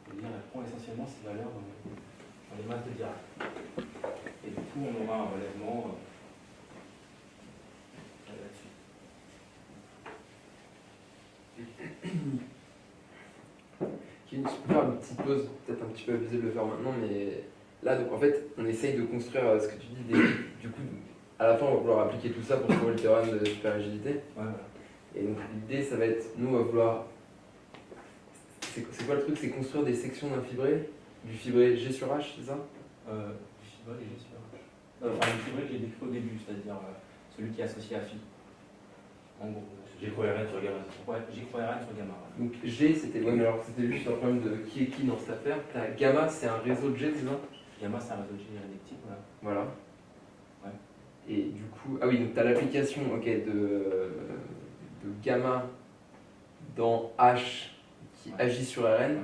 C'est-à-dire, elle prend essentiellement ses valeurs dans les masses de Dirac. Et du coup, on aura un relèvement là-dessus. Je peux faire une petite pause, peut-être un petit peu abusé de le faire maintenant, mais là, donc en fait, on essaye de construire ce que tu dis. Du coup, à la fin, on va vouloir appliquer tout ça pour trouver le théorème de super rigidité. Ouais, voilà. Et donc l'idée, ça va être, nous, on va vouloir. C'est quoi le truc? C'est construire des sections d'un fibré, du fibré G sur H, c'est ça? Du fibré et G sur H. Enfin, le fibré que j'ai décrit au début, c'est-à-dire celui qui est associé à phi. En gros. J'ai crois RN sur gamma. Ouais, j'ai crois RN sur gamma. Voilà. Donc G, c'était ouais, mais alors c'était juste un problème de qui est qui dans cette affaire. T'as gamma, c'est un réseau de G, c'est ça? Gamma, c'est un réseau de G électrique, voilà. Voilà. Ouais. Et du coup, ah oui, donc tu as l'application de gamma dans H qui agit sur Rn.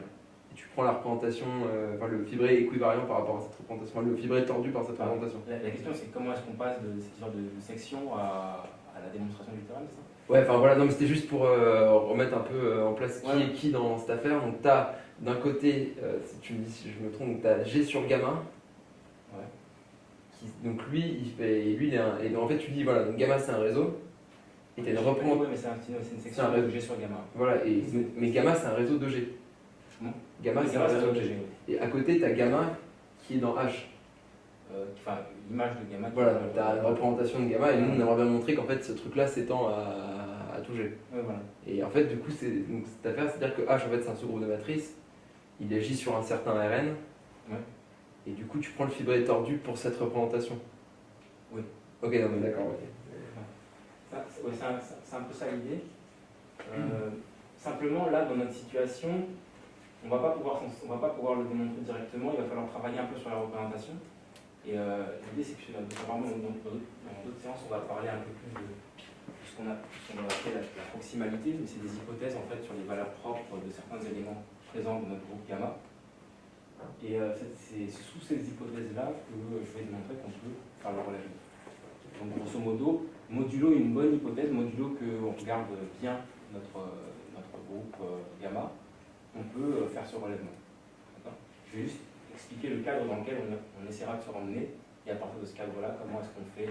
Et tu prends la représentation, enfin le fibré équivariant par rapport à cette représentation, le fibré tordu par cette représentation. La question, c'est comment est-ce qu'on passe de cette sorte de section à la démonstration du théorème, ça? Ouais, enfin voilà, non, mais c'était juste pour remettre un peu en place qui Ouais. est qui dans cette affaire. Donc tu as d'un côté, si tu me dis si je me trompe, tu as G sur gamma. Ouais. Donc lui, il fait, lui, il est un, et donc en fait tu dis voilà, donc gamma c'est un réseau. Et tu as une représentation. Ouais, mais c'est une section un réseau. de G sur gamma. Voilà, mais gamma c'est un réseau de G. Gamma c'est un réseau de G. Et à côté tu as gamma qui est dans H. Enfin, l'image de gamma. Voilà, donc tu as une représentation de gamma et nous on aimerait bien montrer qu'en fait ce truc là s'étend à tout G. Ouais, voilà. Et en fait du coup donc cette affaire, c'est-à-dire que H en fait c'est un sous-groupe de matrice, il agit sur un certain Rn. Ouais. Et du coup tu prends le fibré tordu pour cette représentation. Oui. Ok, non mais d'accord, ok. C'est un peu ça l'idée. Simplement, là, dans notre situation, on ne va pas pouvoir le démontrer directement, il va falloir travailler un peu sur la représentation. Et l'idée, c'est que dans d'autres séances, on va parler un peu plus de ce qu'on a appelé la proximalité, mais c'est des hypothèses en fait sur les valeurs propres de certains éléments présents dans notre groupe gamma. Et c'est sous ces hypothèses-là que je vais démontrer qu'on peut faire le relèvement. Donc grosso modo, modulo une bonne hypothèse, modulo qu'on regarde bien notre groupe gamma, on peut faire ce relèvement. Je vais juste expliquer le cadre dans lequel on essaiera de se ramener, et à partir de ce cadre-là, comment est-ce qu'on fait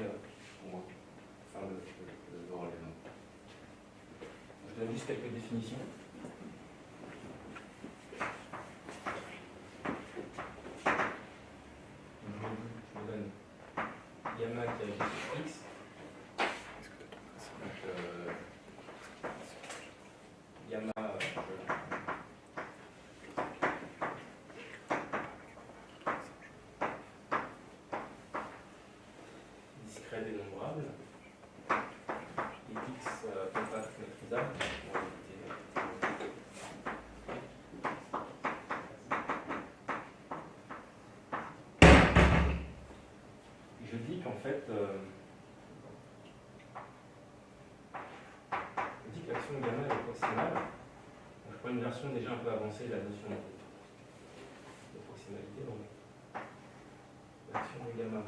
pour faire le relèvement. Je donne juste quelques définitions. Je vous donne gamma qui agit sur x. Gamma discret dénombrable et x compact maîtrisable. Je dis qu'en fait, je dis que l'action gamma est proximale. Donc, je prends une version déjà un peu avancée de la notion de proximalité. Donc, l'action de gamma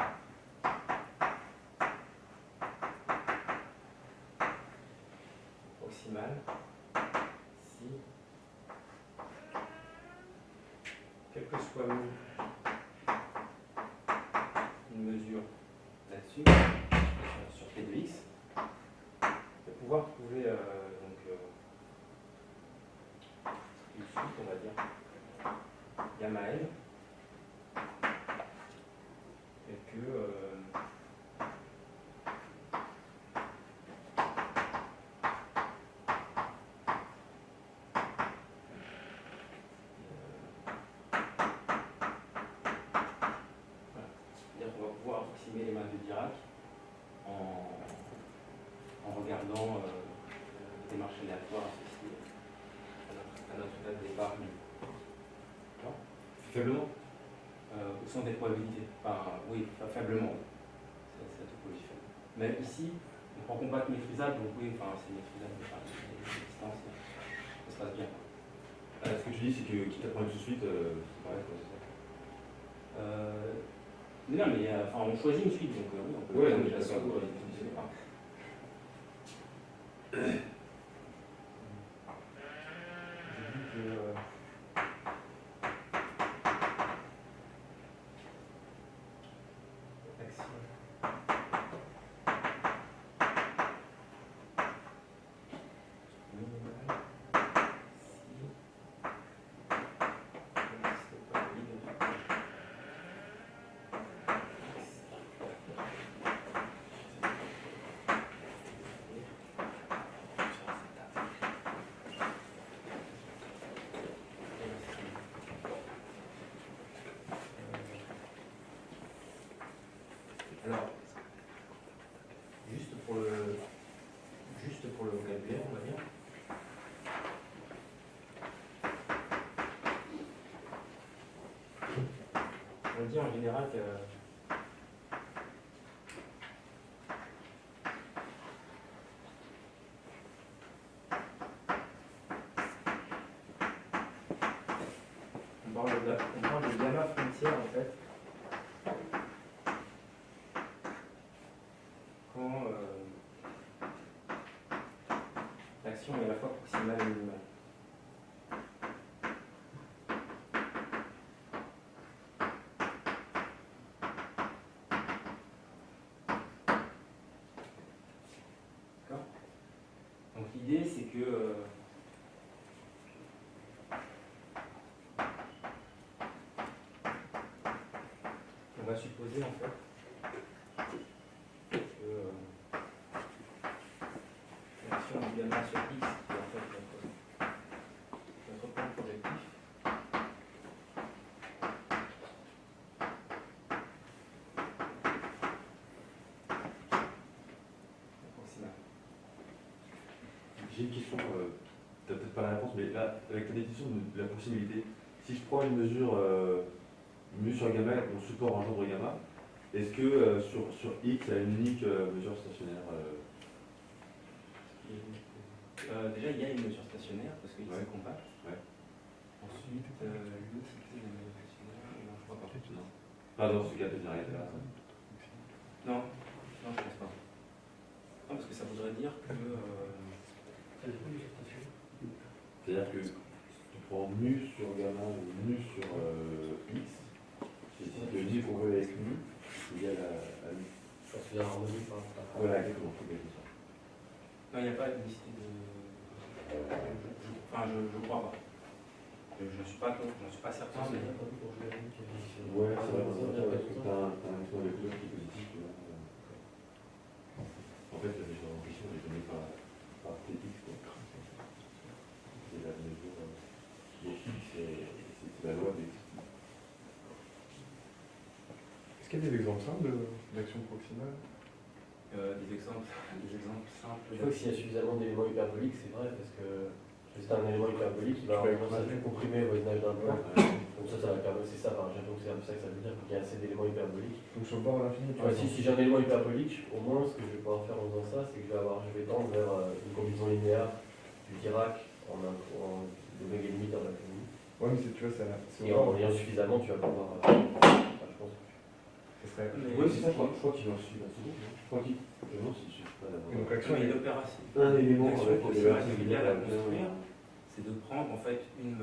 proximale si, quel que soit une mesure là-dessus, sur P de x, de pouvoir trouver une suite, on va dire, gamma L, et que c'est-à-dire qu'on va pouvoir approximer les masses de Dirac en regardant les démarches aléatoires associées à notre état de départ. Faiblement. Au sens des probabilités. Enfin, oui, faiblement. C'est la topologie faible. Mais ici, on prend compact maîtrisable, donc oui, enfin, c'est maîtrisable. Enfin, les distances, ça se passe bien. Ce que tu dis, c'est que quitte à prendre tout de suite, c'est pareil, quoi, c'est ça. Mais non, mais enfin, on choisit une suite, donc oui, on peut Ouais, faire mais déjà ça. d'accord. Je dis que minimale si Alors, juste pour le vocabulaire, on va dire. On dit en général que on parle de gamma frontière en fait quand l'action est à la fois proximale et minimale. D'accord. Donc l'idée c'est que on va supposer en fait que l'action du gamma sur x, qui est en fait notre point projectif, est proximale. J'ai une question, tu n'as peut-être pas la réponse, mais là, avec ta définition de la proximité, si je prends une mesure mu sur gamma, mon support engendre gamma, est-ce que sur x, il y a une unique mesure stationnaire Déjà, il y a une mesure stationnaire parce que x Ouais. est compact. Ouais. Ensuite, l'x c'est une mesure stationnaire. Non, je crois pas. Non. Ah non, c'est qu'il y a rien là. Non, non, je pense pas. Non, parce que ça voudrait dire que. C'est-à-dire que tu prends mu sur gamma ou mu sur x, et si tu dis qu'on veut avec mu, il y a la mu. Je pense qu'il y a un harmonie par rapport à Voilà, exactement, c'est bien ça. Non, il n'y a pas d'unicité de. Enfin, je crois pas. Je ne suis pas certain, mais. Ouais, c'est vrai, parce que tu as un exposant de qui est positif, tu vois. En fait, la mesure en question, elle est donnée par Tx, quoi. C'est la mesure de x, c'est la loi de x. Est-ce qu'il y a des exemples simples d'action proximale? Des exemples simples. Je crois que s'il y a suffisamment d'éléments hyperboliques, c'est vrai, parce que c'est un élément hyperbolique qui va avoir tendance à tout comprimer au voisinage d'un point. Donc ça va permettre, c'est ça, par exemple, c'est un peu ça que ça veut dire, qu'il y a assez d'éléments hyperboliques. Donc sur le bord à l'infini, Ouais, si j'ai un élément hyperbolique, au moins ce que je vais pouvoir faire en faisant ça, c'est que je vais tendre vers une combinaison linéaire du Dirac en l'oméga limite en l'infini. Ouais, mais tu vois, c'est Et au en bord. ayant suffisamment, tu vas pouvoir. Je pense. Ce serait Oui, c'est ça, je crois qu'il en suit la seconde. Je crois qu'il. Je me demande si je suis pas donc d'avoir. l'action Mais est une opération. Un élément L'action avec proximale les qu'il y a à construire, c'est de prendre en fait une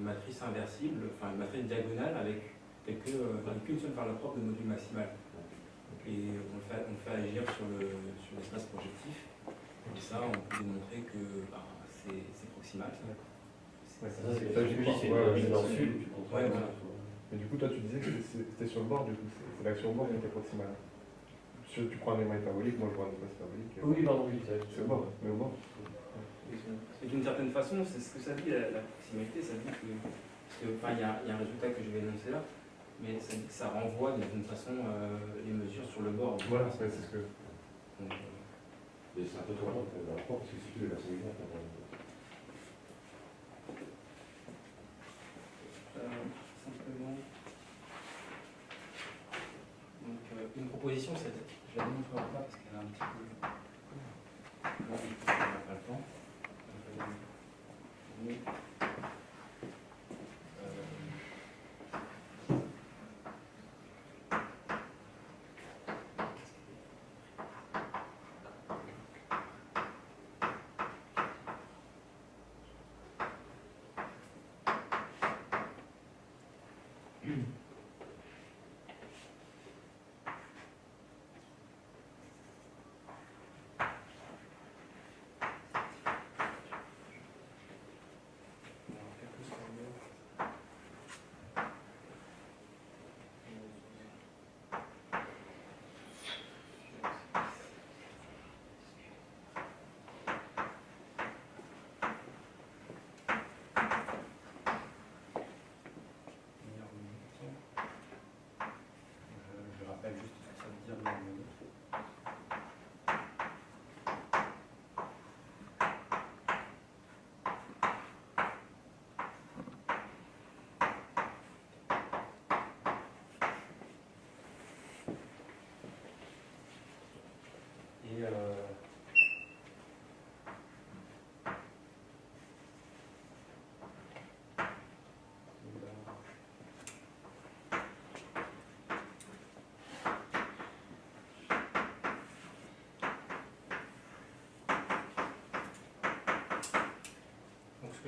matrice inversible, enfin une matrice diagonale avec qu'une seule valeur propre de module maximal. Et on le fait agir sur l'espace projectif. Et ça, on peut démontrer que c'est proximal. Ça. Ouais, Ça, c'est ça, ce que je dis, c'est ouais, une ouais, ligne dans le c'est- sud, tu comprends. Ouais, voilà. Mais du coup, toi, tu disais que c'était sur le bord, du coup, c'est l'action au bord qui était proximale. Si tu prends un élément hyperbolique, moi je vois un espace hyperbolique. Oui, pardon, oui, C'est au bord, mais au bord. Et d'une certaine façon, c'est ce que ça dit la proximité, ça dit que. Parce que, enfin, il y a un résultat que je vais énoncer là, mais ça dit que ça renvoie d'une certaine façon les mesures sur le bord. Voilà, c'est ce que. Donc, Mais c'est un peu trop long, parce que si tu veux la seconde, simplement. Donc, une proposition, c'est. Je la démontrerai pas parce qu'elle a un petit peu. Bon, on n'a pas le temps. Mais,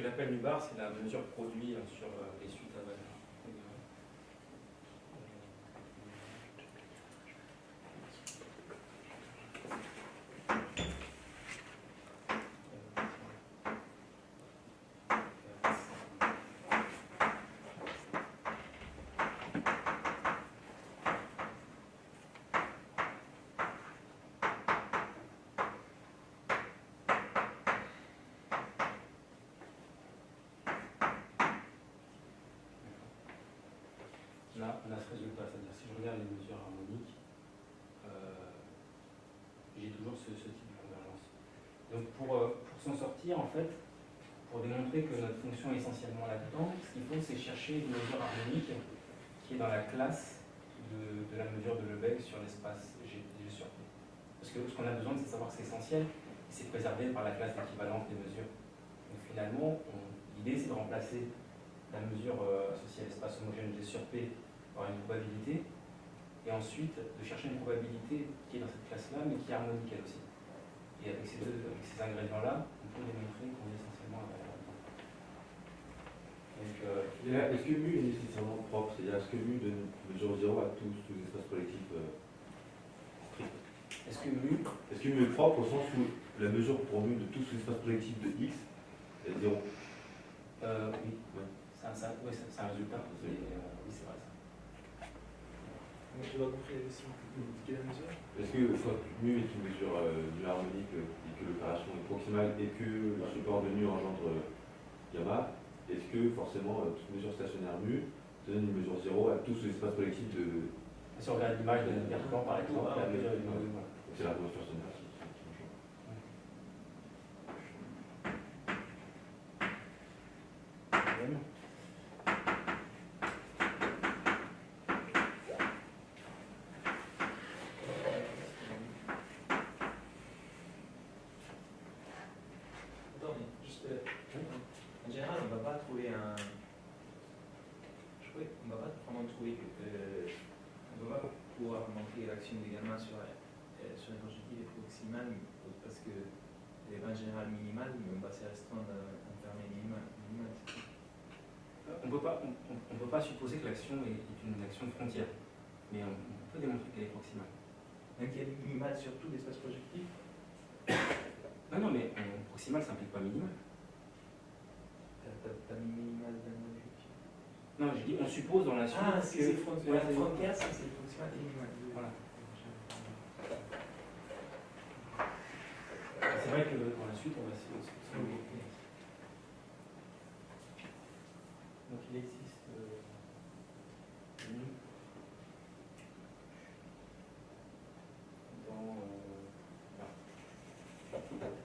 que j'appelle nu-bar, c'est la mesure produite sur les suites à valeur. Là, on a ce résultat, c'est-à-dire si je regarde les mesures harmoniques, j'ai toujours ce type de convergence. Donc pour s'en sortir, en fait, pour démontrer que notre fonction est essentiellement là-dedans, ce qu'il faut, c'est chercher une mesure harmonique qui est dans la classe de la mesure de Lebesgue sur l'espace G sur P. Parce que ce qu'on a besoin, c'est de savoir que c'est essentiel, et c'est préservé par la classe d'équivalence des mesures. Donc finalement, l'idée, c'est de remplacer la mesure associée à l'espace homogène G sur P par une probabilité, et ensuite de chercher une probabilité qui est dans cette classe-là, mais qui est harmonique elle aussi. Et avec ces ingrédients-là, on peut démontrer qu'on est essentiellement à la valeur. Donc, Et là, est-ce que mu est nécessairement propre? C'est-à-dire, est-ce que mu donne mesure 0 à tous les espaces collectifs stricts? est-ce que mu, Est-ce que mu est propre au sens où la mesure pour mu de tous les espaces collectifs de x est 0? oui, Ouais. c'est un résultat. Oui, c'est vrai ça. Je dois compris aussi quelle est la mesure. Est-ce que soit mu est une mesure du harmonique et que l'opération est proximale et que le support de mu engendre gamma, est-ce que forcément toute mesure stationnaire mu donne une mesure 0 à tous les espaces collectifs de... Si on regarde l'image de Bertrand, par exemple, la mesure est voilà. Donc c'est la mesure stationnaire qui change. Attends, mais juste. En général, on ne va pas trouver un. Je crois qu'on ne va pas vraiment trouver que. On ne va pas pouvoir montrer l'action des gamma sur une projectile proximale parce que elle est en général minimale, mais on va se restreindre à un fermé minimal. On ne peut pas supposer que l'action est une action de frontière, mais on peut démontrer qu'elle est proximale. Même qu'elle est minimale sur tout l'espace projectif. Non, mais proximal, ça implique pas minimal. T'as mis minimal d'un objectif. Non, j'ai dit, on suppose dans la suite Ah, si c'est Ouais, c'est- frontière, ça c'est proximal et minimal. Voilà. C'est vrai que dans la suite, on va se... Donc il existe dans là.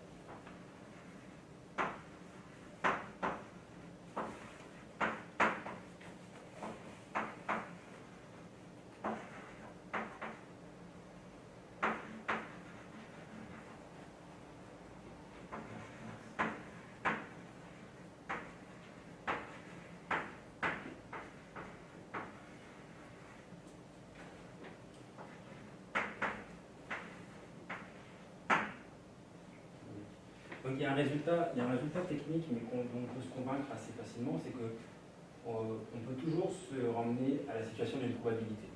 Donc il y a un résultat technique, mais dont on peut se convaincre assez facilement, c'est que on peut toujours se ramener à la situation d'une probabilité.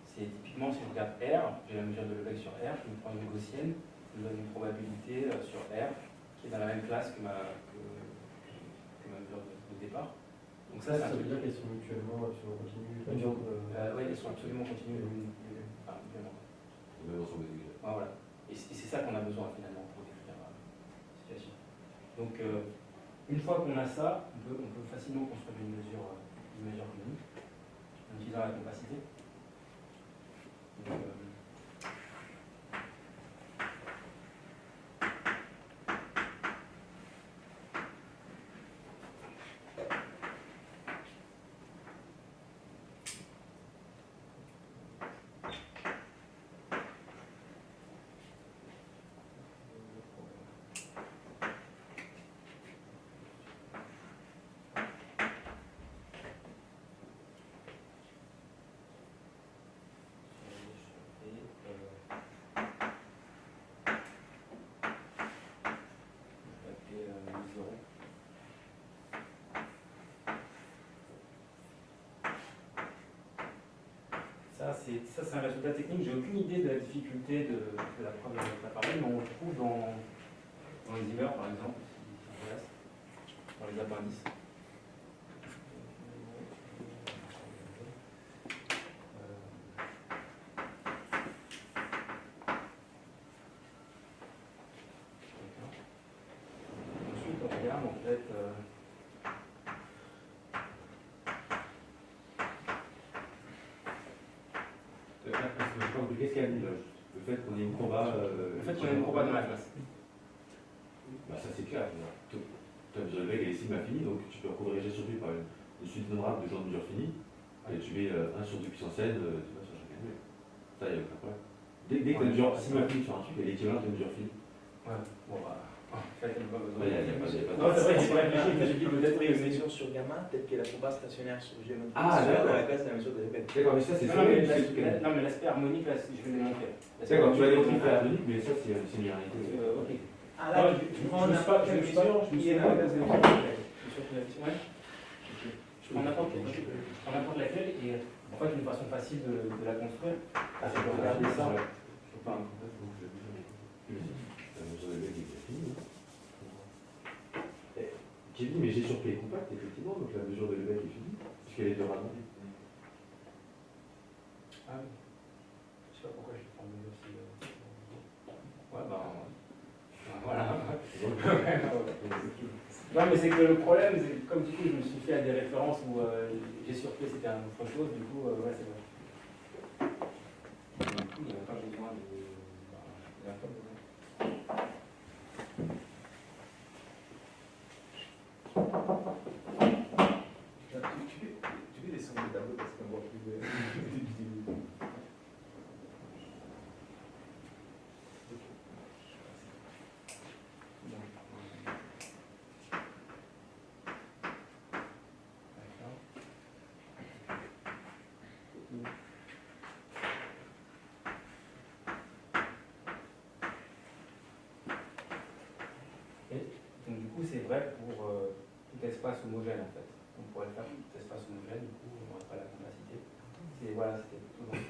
C'est typiquement si je regarde R, j'ai la mesure de Lebesgue sur R, je me prends une gaussienne, je me donne une probabilité sur R qui est dans la même classe que ma mesure de départ. Donc ça, c'est un veut truc. dire qu'elles sont mutuellement absolument continues. Oui, elles sont absolument continues. Enfin, mutuellement. Même ensemble des Ouais, voilà. Et c'est ça qu'on a besoin finalement pour décrire la situation. Donc, une fois qu'on a ça, on peut facilement construire une mesure commune en utilisant la compacité. Donc, c'est un résultat technique. J'ai aucune idée de la difficulté de la preuve avec l'appareil, mais on le trouve dans les immeubles, par exemple, si ça intéresse, dans les appendices. Ensuite, on regarde en fait. Qu'est-ce qu'il y a déjà? Le fait qu'on ait une courba. Le fait qu'on ait une courba dans la classe. Bah, ça c'est clair. Ta mesure de bec elle est sigma finie, donc tu peux corriger sur lui par une suite honorable de gens de mesure finie, et tu mets 1 sur 2 puissance n, tu vois, sur chaque annuel. Ça, il n'y a aucun problème. Dès que tu as une mesure sigma finie sur un truc, elle est équivalente à une mesure finie. Ouais, bon bah. En fait, il n'y a pas besoin. Il n'y a pas Non, c'est vrai, j'ai pas réfléchi, mais j'ai dit peut-être une mesure sur gamma, peut-être qu'il y a la courba stationnaire sur G. Ah, d'accord. À la place de la mesure de répète. D'accord, mais ça c'est Non, mais l'aspect harmonique, là, je vais le démontrer. D'accord, tu vas les montrer à Denis, mais ça c'est une linéarité. Ok. Ah là, Non, je prends n'importe quelle mesure, je suis à la place de je prends n'importe laquelle et en fait une façon facile de la construire, c'est de regarder ça. La mesure de bec est finie. Kevin, mais G sur P est compact, effectivement, donc la mesure de bec est finie, puisqu'elle est de Radon. Ah oui. Je sais pas pourquoi je prends mesure si. Ouais, bah. Voilà. Non, mais c'est que le problème, c'est que comme du coup, je me suis fait à des références où j'ai sur P c'était une autre chose, du coup, ouais, c'est vrai. Du coup, il n'y avait pas besoin de. Il n'y avait pas besoin. Tu peux descendre le tableau parce qu'on voit plus de. Donc du coup, c'est vrai pour tout espace homogène en fait. On pourrait faire tout espace homogène, du coup, on n'aurait pas la capacité. C'est voilà, c'était plutôt dans ce.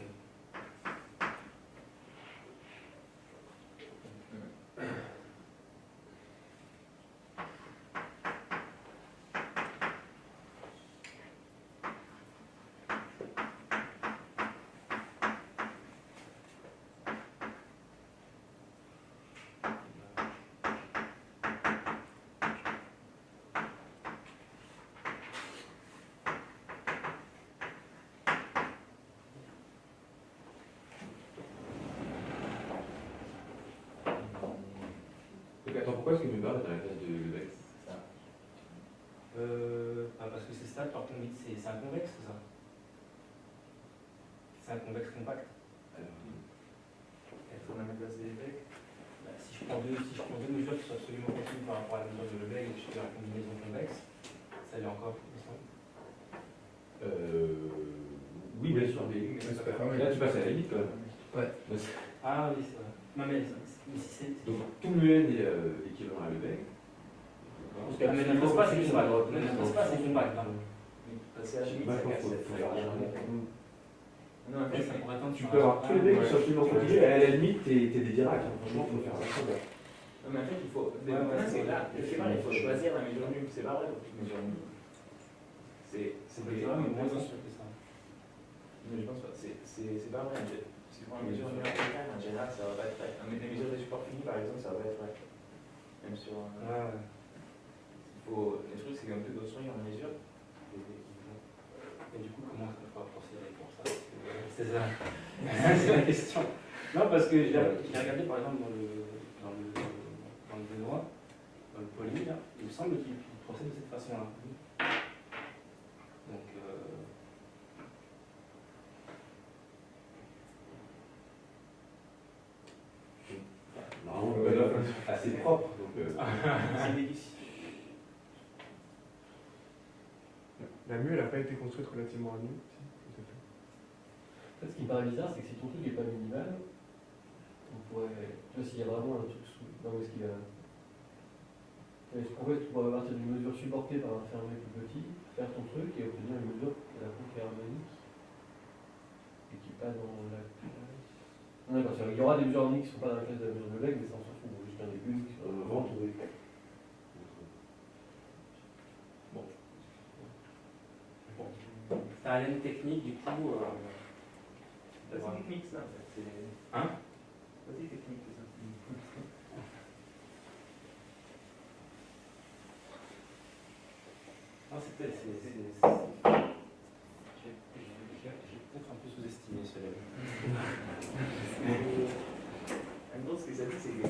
Donc attends, pourquoi est-ce que Mumbar est dans la classe de bec? Parce que c'est stade par convexe, c'est un convexe, c'est ça. C'est un convexe compact. Est-ce qu'on a la place des becs? Si je prends deux mesures qui sont absolument continues par rapport à la mesure de Lebesgue et que je fais la combinaison convexe, ça l'est encore, il me semble. Oui, bien sûr, mais là tu passes à la limite quand même. Ouais. Ah oui, c'est vrai. Non, mais si c'est. Donc tout mu n est équivalent à Lebesgue. Mais notre espace, c'est compact. Notre espace, c'est compact. Passer à la limite, Bah, ça casse. faut faire rien. Non, en fait, Ça pourrait attendre Tu sur peux avoir tous les becs qui sont ouais. absolument continus, et à la limite, t'es des Dirac. Franchement, il faut faire ça. non, mais en fait, il faut. Ouais, C'est là, le schéma, il faut choisir la mesure nulle. C'est pas vrai pour toute mesure nulle. C'est vrai, mais moins sûr que ça. Mais je pense pas. C'est pas vrai. Si tu prends une mesure nulle en général, ça va pas être vrai. Mais des mesures de support fini, par exemple, ça va pas être vrai. Même sur. Ouais. Le truc, c'est qu'un peu d'osson, on mesure. Et du coup, comment est-ce qu'on peut procéder pour ça? C'est ça. C'est la question. Non, parce que j'ai regardé par exemple dans le Benoît, dans le Poly, là, il me semble qu'il procède de cette façon-là. Donc, Normalement, le Benoît est assez propre. Donc, C'est délice. La mue, elle n'a pas été construite relativement à nous. En fait, ce qui me paraît bizarre, c'est que si ton truc n'est pas minimal, on pourrait. Tu vois, s'il y a vraiment un truc sous. Non, où est-ce qu'il a. En fait, tu pourrais partir d'une mesure supportée par un fermé plus petit, faire ton truc et obtenir une mesure de la pompe harmonique. Et qui n'est pas dans la classe. Non, d'accord, il y aura des mesures harmoniques qui ne sont pas dans la classe de la mesure de Legge, mais ça on s'en fout, juste un début. Vente ou T'as une technique, du coup. C'est technique ça en fait. Hein? Vas-y, technique, c'est ça. Non, j'ai peut-être un peu sous-estimé celui-là. En gros, ce que ça dit, c'est que tu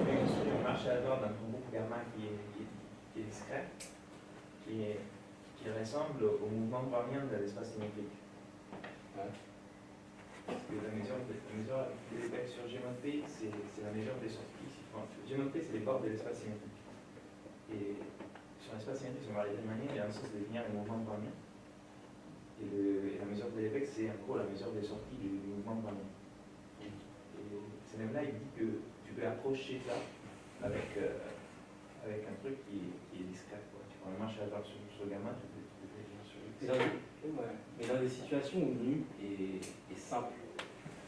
fais construire un marché aléatoire dans ton groupe gamma qui est discret, qui ressemble au mouvement brownien de l'espace symétrique. Ouais. Parce que la mesure des effets sur G-P, c'est la mesure des sorties. G-P, c'est les bords de l'espace symétrique. Et sur l'espace symétrique, on va aller de manière, il y a un sens de définir le mouvement brownien. Et la mesure de l'effet, c'est en gros la mesure des sorties du mouvement brownien. Et ce même-là, il dit que tu peux approcher ça avec un truc qui est discret. Quoi. Tu prends un marche à droite sur gamma, tu peux faire sur X. Mais dans des situations où nu est simple,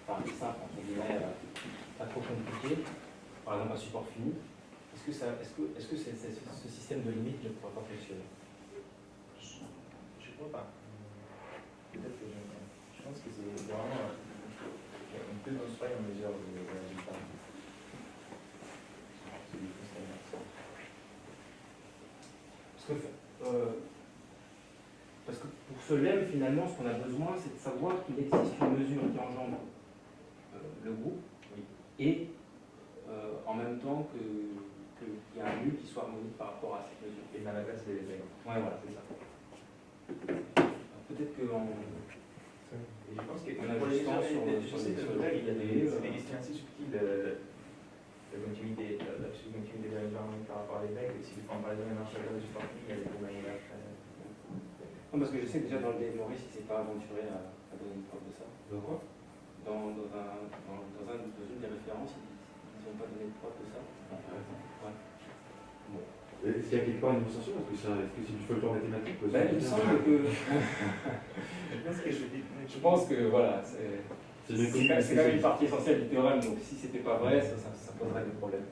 enfin simple entre guillemets, pas trop compliqué, par exemple un support fini, est-ce que ce système de limite ne pourrait pas fonctionner? Je crois pas. Peut-être que je pense que c'est vraiment on peut construire une mesure de résultat. Parce que pour ce lemme, finalement, ce qu'on a besoin, c'est de savoir qu'il existe une mesure qui engendre le groupe, et en même temps qu'il y a un nu qui soit harmonique par rapport à cette mesure. Et dans la classe des effets. Ouais, voilà, c'est ça. Peut-être qu'on... Et je pense que On a pour juste les temps mesures sur de les total, il y a des des questions assez subtiles de continuité, la subcontinuité de l'environnement par rapport à l'effet. Si tu prends par exemple un marche à droite du support, il y a des problèmes là. Non, parce que je sais que déjà dans le dé, Maurice il ne s'est pas aventuré à donner une preuve de ça. De quoi? Dans une des références, ils n'ont pas donné de preuve de ça. Ouais. Est-ce qu'il y a quelque part une distinction? Est-ce que c'est du folklore mathématique? Il me semble que. Je pense que voilà, c'est quand même une partie essentielle du théorème, donc si c'était pas vrai, ça poserait des problèmes.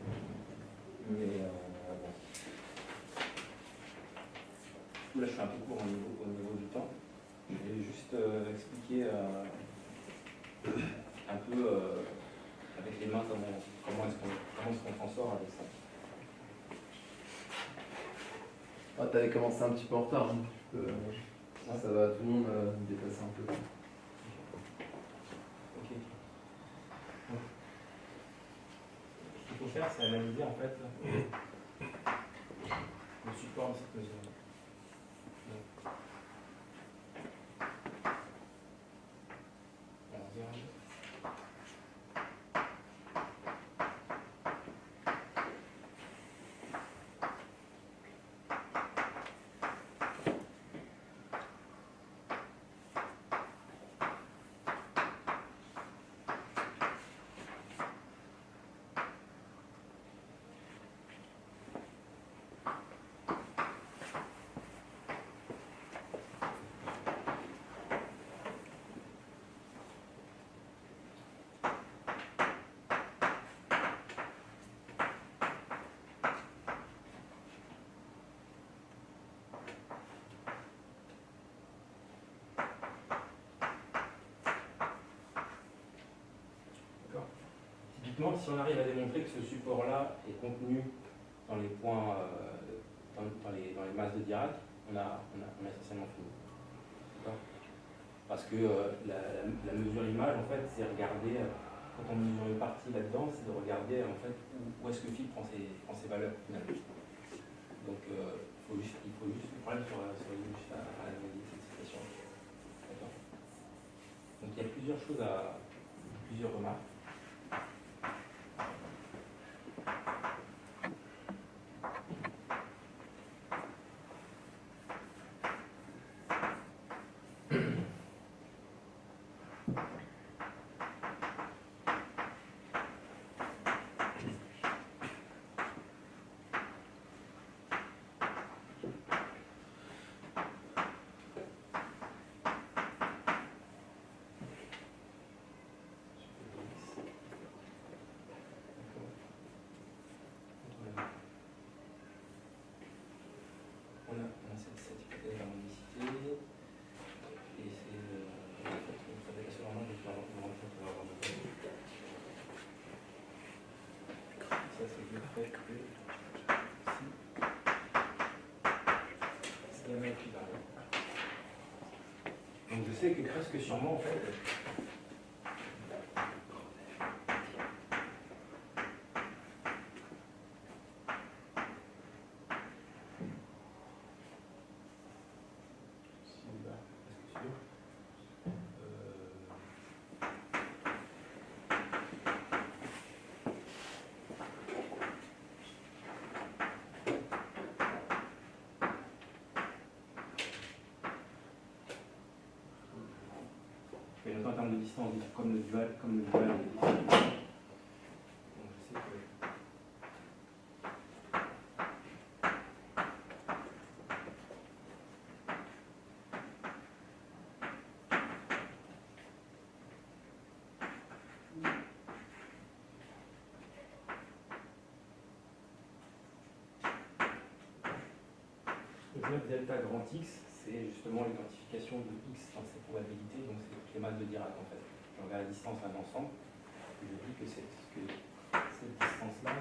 Mais bon. Là, je suis un peu court au niveau du temps. Je vais juste expliquer un peu avec les mains comment est-ce qu'on s'en sort avec ça. Ah, t'avais commencé un petit peu en retard, hein. Ça va, tout le monde dépasser un peu. Ok. Ce qu'il faut faire, c'est analyser en fait le support de cette mesure. Typiquement, si on arrive à démontrer que ce support-là est contenu dans les points, dans les masses de Dirac, on a essentiellement fini. Parce que la mesure image, en fait, c'est regarder, quand on mesure une partie là-dedans, c'est de regarder en fait où est-ce que phi prend ses valeurs finalement. Donc il faut juste le problème sur juste à analyser cette situation. D'accord. Donc il y a plusieurs remarques. on a cette hypothèse d'harmonicité, et c'est en fait une fabrication normale de la ça c'est le fait que si gamma équivalent. Donc je sais que presque sûrement en fait. Et en termes de distance, comme le dual est ici. Donc je sais que. Le delta grand X, c'est justement l'identification de X dans cette probabilité, donc c'est le schéma de Dirac en fait. Je regarde la distance d'un ensemble, et je dis que cette distance-là,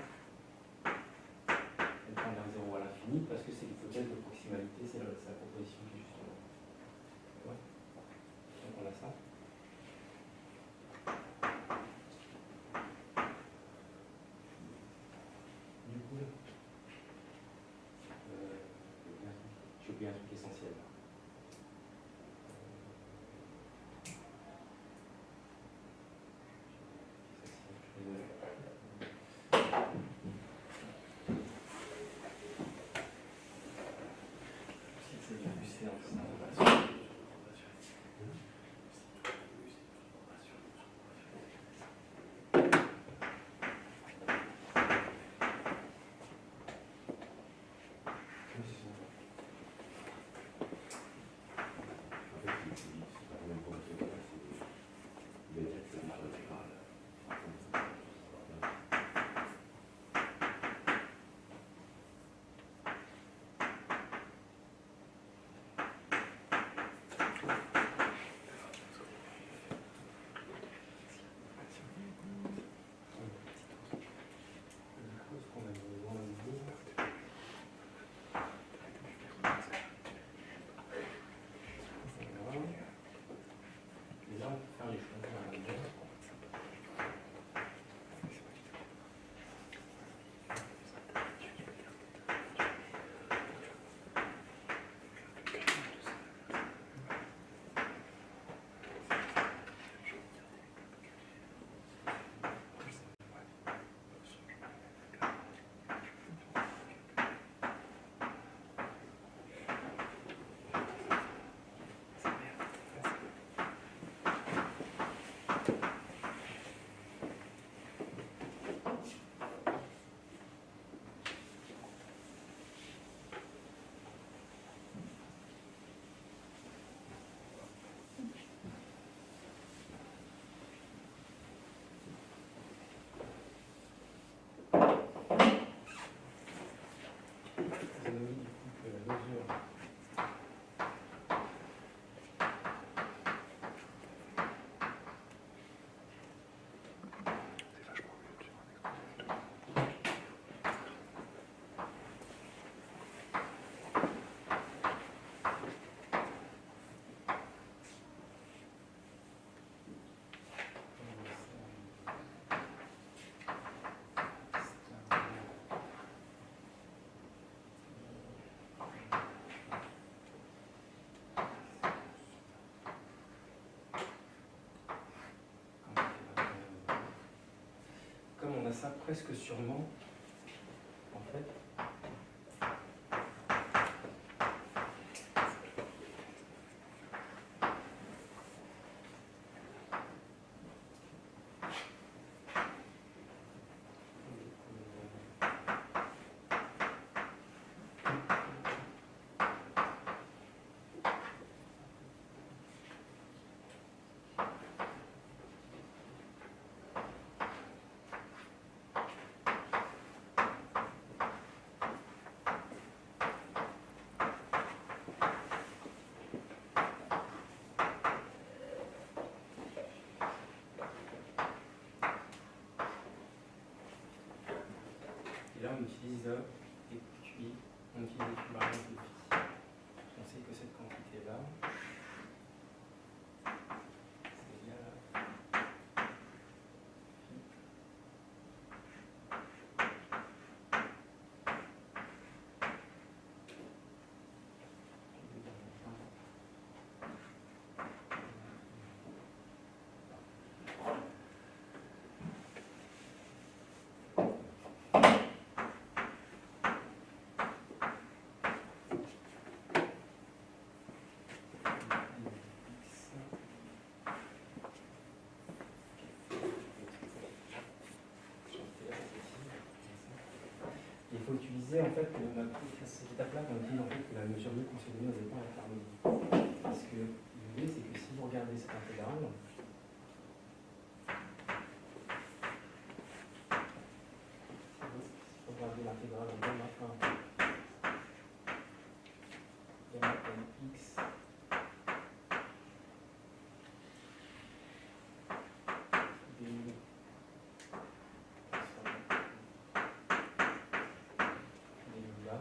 elle tend vers 0 à l'infini, parce que c'est l'hypothèse de proximalité, c'est la proposition qui est justement. Ouais. Donc on a ça. Du coup, j'ai oublié un truc essentiel. On a ça presque sûrement, en fait. utilise équi, on utilise l'équivalent de phi. On sait que cette quantité-là, c'est égal à il faut utiliser en fait cette étape-là, on utilise en fait que la mesure de qu'on s'est donnée aux états avec l'harmonie. Parce que l'idée c'est que si vous regardez cette intégrale, si vous regardez l'intégrale en gamma 1, gamma n x du là.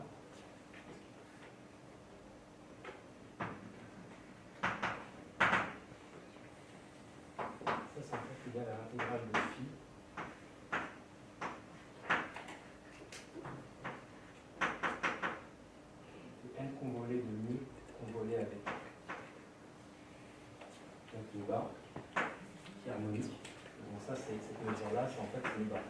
Ça, c'est en fait égal à l'intégrale de phi de n convolé de mu convolé avec donc une barre qui est harmonique. Donc ça, c'est cette mesure-là, c'est en fait une barre.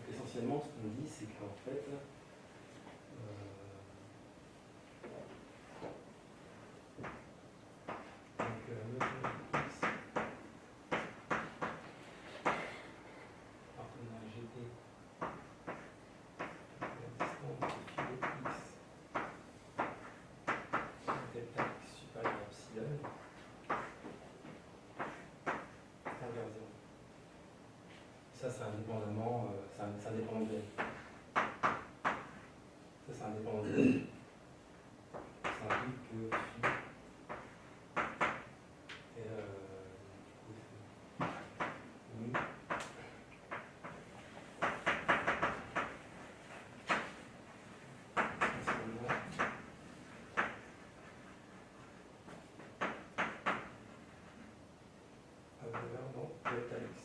Essentiellement, ce qu'on dit, c'est qu'en fait, donc, la mesure de x appartenant à gt, la distance de phi de x delta x supérieur à epsilon est vers 0. Ça, c'est indépendamment, c'est indépendant de n. Ça, c'est indépendant de n. Ça implique que phi est mu essentiellement à valeur dans delta x.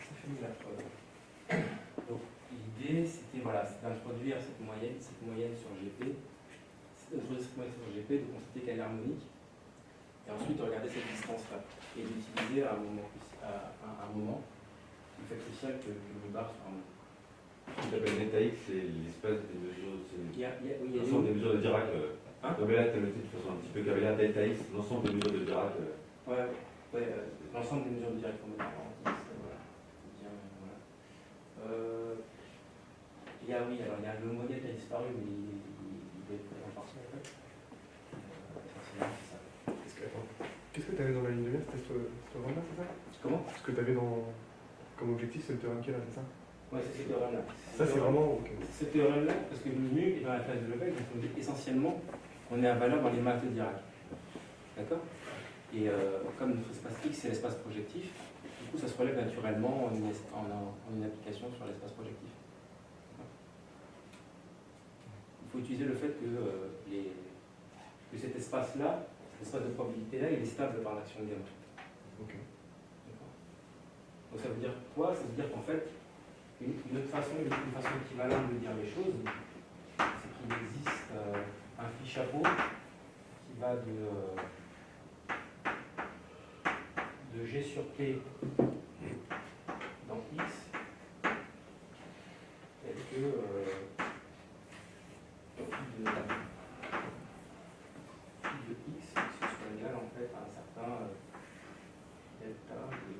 C'est fini la preuve. Donc l'idée c'était voilà, d'introduire cette moyenne sur GP, de constater qu'elle est harmonique, et ensuite de regarder cette distance-là, et d'utiliser à un moment le fait social que le bar soit harmonique. Ce que tu appelles delta x, c'est l'espace des mesures, c'est Oui, il y a l'ensemble des mesures de Dirac. Hein Non, mais là, tu as noté de façon un petit peu cavalière delta x, l'ensemble des mesures de Dirac. l'ensemble des mesures de Dirac, on met en parenthèse, voilà. Bien, voilà. Il y a, oui, alors il y a le modèle qui a disparu, mais il est présent partout en fait. Essentiellement, c'est ça. Qu'est-ce que tu avais dans la ligne de mire? C'était ce théorème-là, c'est ça? Comment? Ce que tu avais comme objectif, c'est le théorème qui est là, c'est ça? Ouais, c'est ce théorème-là. Ça, c'est vraiment. Ok. Ce théorème-là, parce que mu est dans la classe de Lebesgue, donc on dit essentiellement qu'on est à valeur dans les maths de Dirac. D'accord? Et comme notre espace X c'est l'espace projectif, du coup ça se relève naturellement en une application sur l'espace projectif. Il faut utiliser le fait que cet espace-là, cet espace de probabilité-là, il est stable par l'action de gamma. Ok. D'accord. Donc ça veut dire quoi? Ça veut dire qu'en fait, une autre façon, une façon équivalente de dire les choses, c'est qu'il existe un phi chapeau qui va de G sur P dans X, tel que phi de X, que ce soit égal en fait à un certain delta de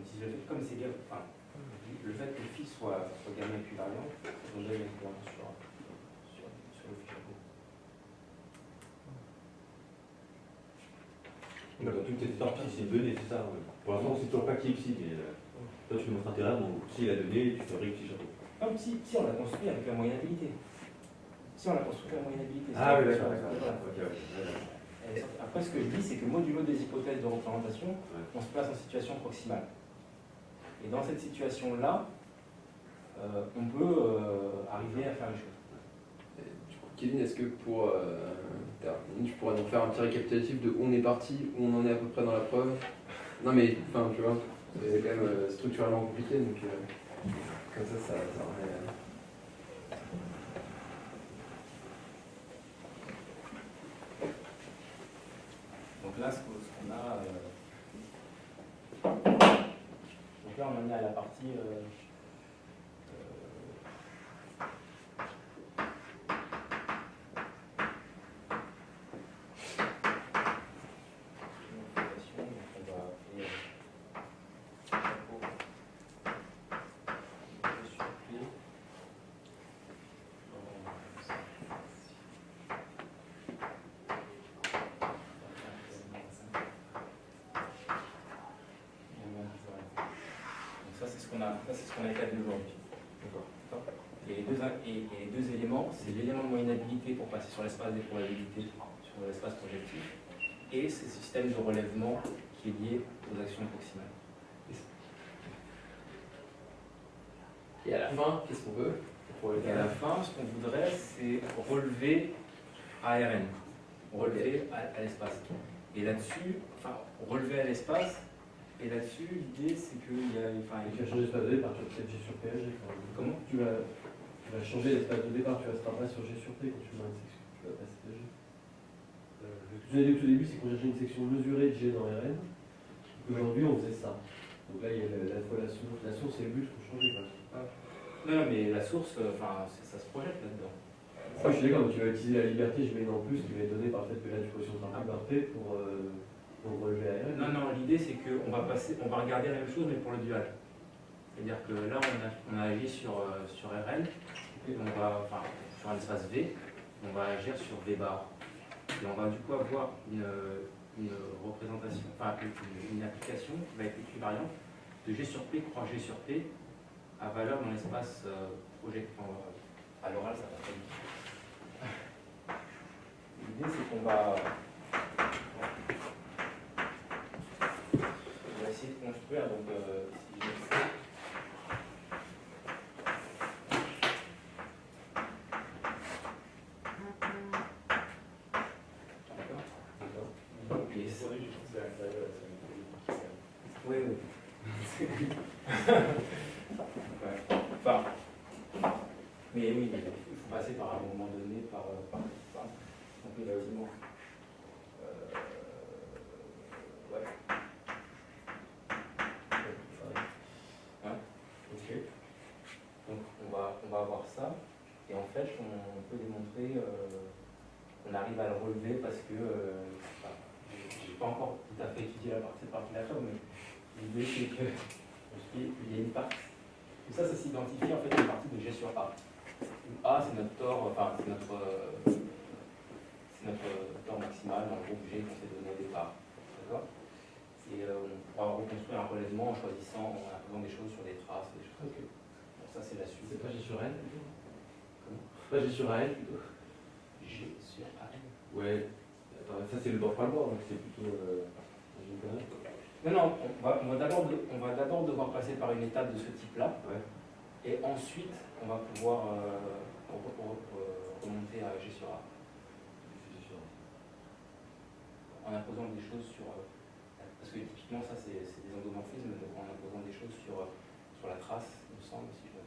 Donc si je le fais comme c'est gamma, enfin, le fait que phi soit gamma équivariant, on donne l'équivalent sur le fichier. Donc toute cette partie, c'est une donnée, c'est ça. Ouais. Pour l'instant, c'est toujours pas qui est psi, mais toi, tu montres un terrain, donc si la donnée, tu fabriques psi chapeau. Comme si on l'a construit avec la moyennabilité. Si on l'a construit avec la moyennabilité. Ah oui, d'accord. Voilà. Ok, ouais. Après, ce que je dis, c'est que modulo des hypothèses de représentation, on se place en situation proximale. Et dans cette situation-là, on peut arriver à faire les choses. Du coup, Kevin, est-ce que tu pourrais nous faire un petit récapitulatif de où on est parti, où on en est à peu près dans la preuve? Non mais, enfin, tu vois, c'est quand même structurellement compliqué, donc comme ça aurait... Donc là, ce qu'on a... Donc là, on en est à la partie... Ça, c'est ce qu'on a établi aujourd'hui. D'accord. Et les deux éléments, c'est l'élément de moyennabilité pour passer sur l'espace des probabilités, sur l'espace projectif, et c'est ce système de relèvement qui est lié aux actions proximales. Et à la fin, qu'est-ce qu'on veut? Et à la fin, ce qu'on voudrait, c'est relever ARN, relever à l'espace. Et là-dessus, enfin, relever à l'espace. Et là-dessus, l'idée, c'est qu'il y a... Enfin, Tu vas changer l'espace de départ, tu vas peut-être G sur PG. Comment tu vas changer l'espace de départ, tu ne resteras pas sur G sur P quand tu vas une section. Tu vas passer de G. Ce que je vous ai dit au tout début, c'est qu'on cherchait une section mesurée de G dans Rn. Aujourd'hui, on faisait ça. Donc là, il y a la fois la source. La source, c'est le but, il faut changer. Non, mais la source, enfin, ça se projette là-dedans. Moi, je suis d'accord, mais tu vas utiliser la liberté, je mets une en plus, qui va être donnée par le fait que là, tu positionnes par P pour relever ARN. Non, l'idée c'est qu'on va regarder la même chose mais pour le dual. C'est-à-dire que là on a agi sur RL, et on va, enfin, sur un espace V, on va agir sur V bar. Et on va du coup avoir une représentation, enfin une application qui va être équivariante de G sur P croix G sur P à valeur dans l'espace projectant. À l'oral ça va pas. L'idée c'est qu'on va essayer de construire, donc si je sais. D'accord. Et c'est vrai, je pense que c'est à l'intérieur de la. Oui. Ouais. Enfin, mais oui, il faut passer par un moment donné, par donc effectivement. Ouais. Ok. Donc on va avoir ça, et en fait on peut démontrer qu'on arrive à le relever parce que j'ai pas encore tout à fait étudié cette partie-là, mais l'idée c'est que il y a une partie. Tout ça s'identifie en fait à une partie de G sur A. A c'est notre tort, enfin c'est notre tort maximal dans le groupe G qu'on s'est donné au départ. D'accord. Et on pourra reconstruire un relèvement en choisissant, en imposant des choses sur des traces, des choses comme ça. Bon, ça c'est la suite. C'est pas G sur N plutôt? Comment? Pas G sur AN plutôt? G sur A. Ouais. Attends, ça c'est le bord par bord, donc c'est plutôt. Non, on va d'abord devoir passer par une étape de ce type-là. Ouais. Et ensuite, on va pouvoir remonter à G sur A. En imposant des choses sur. Parce que typiquement, ça c'est des endomorphismes, donc en imposant des choses sur la trace, il me semble, si je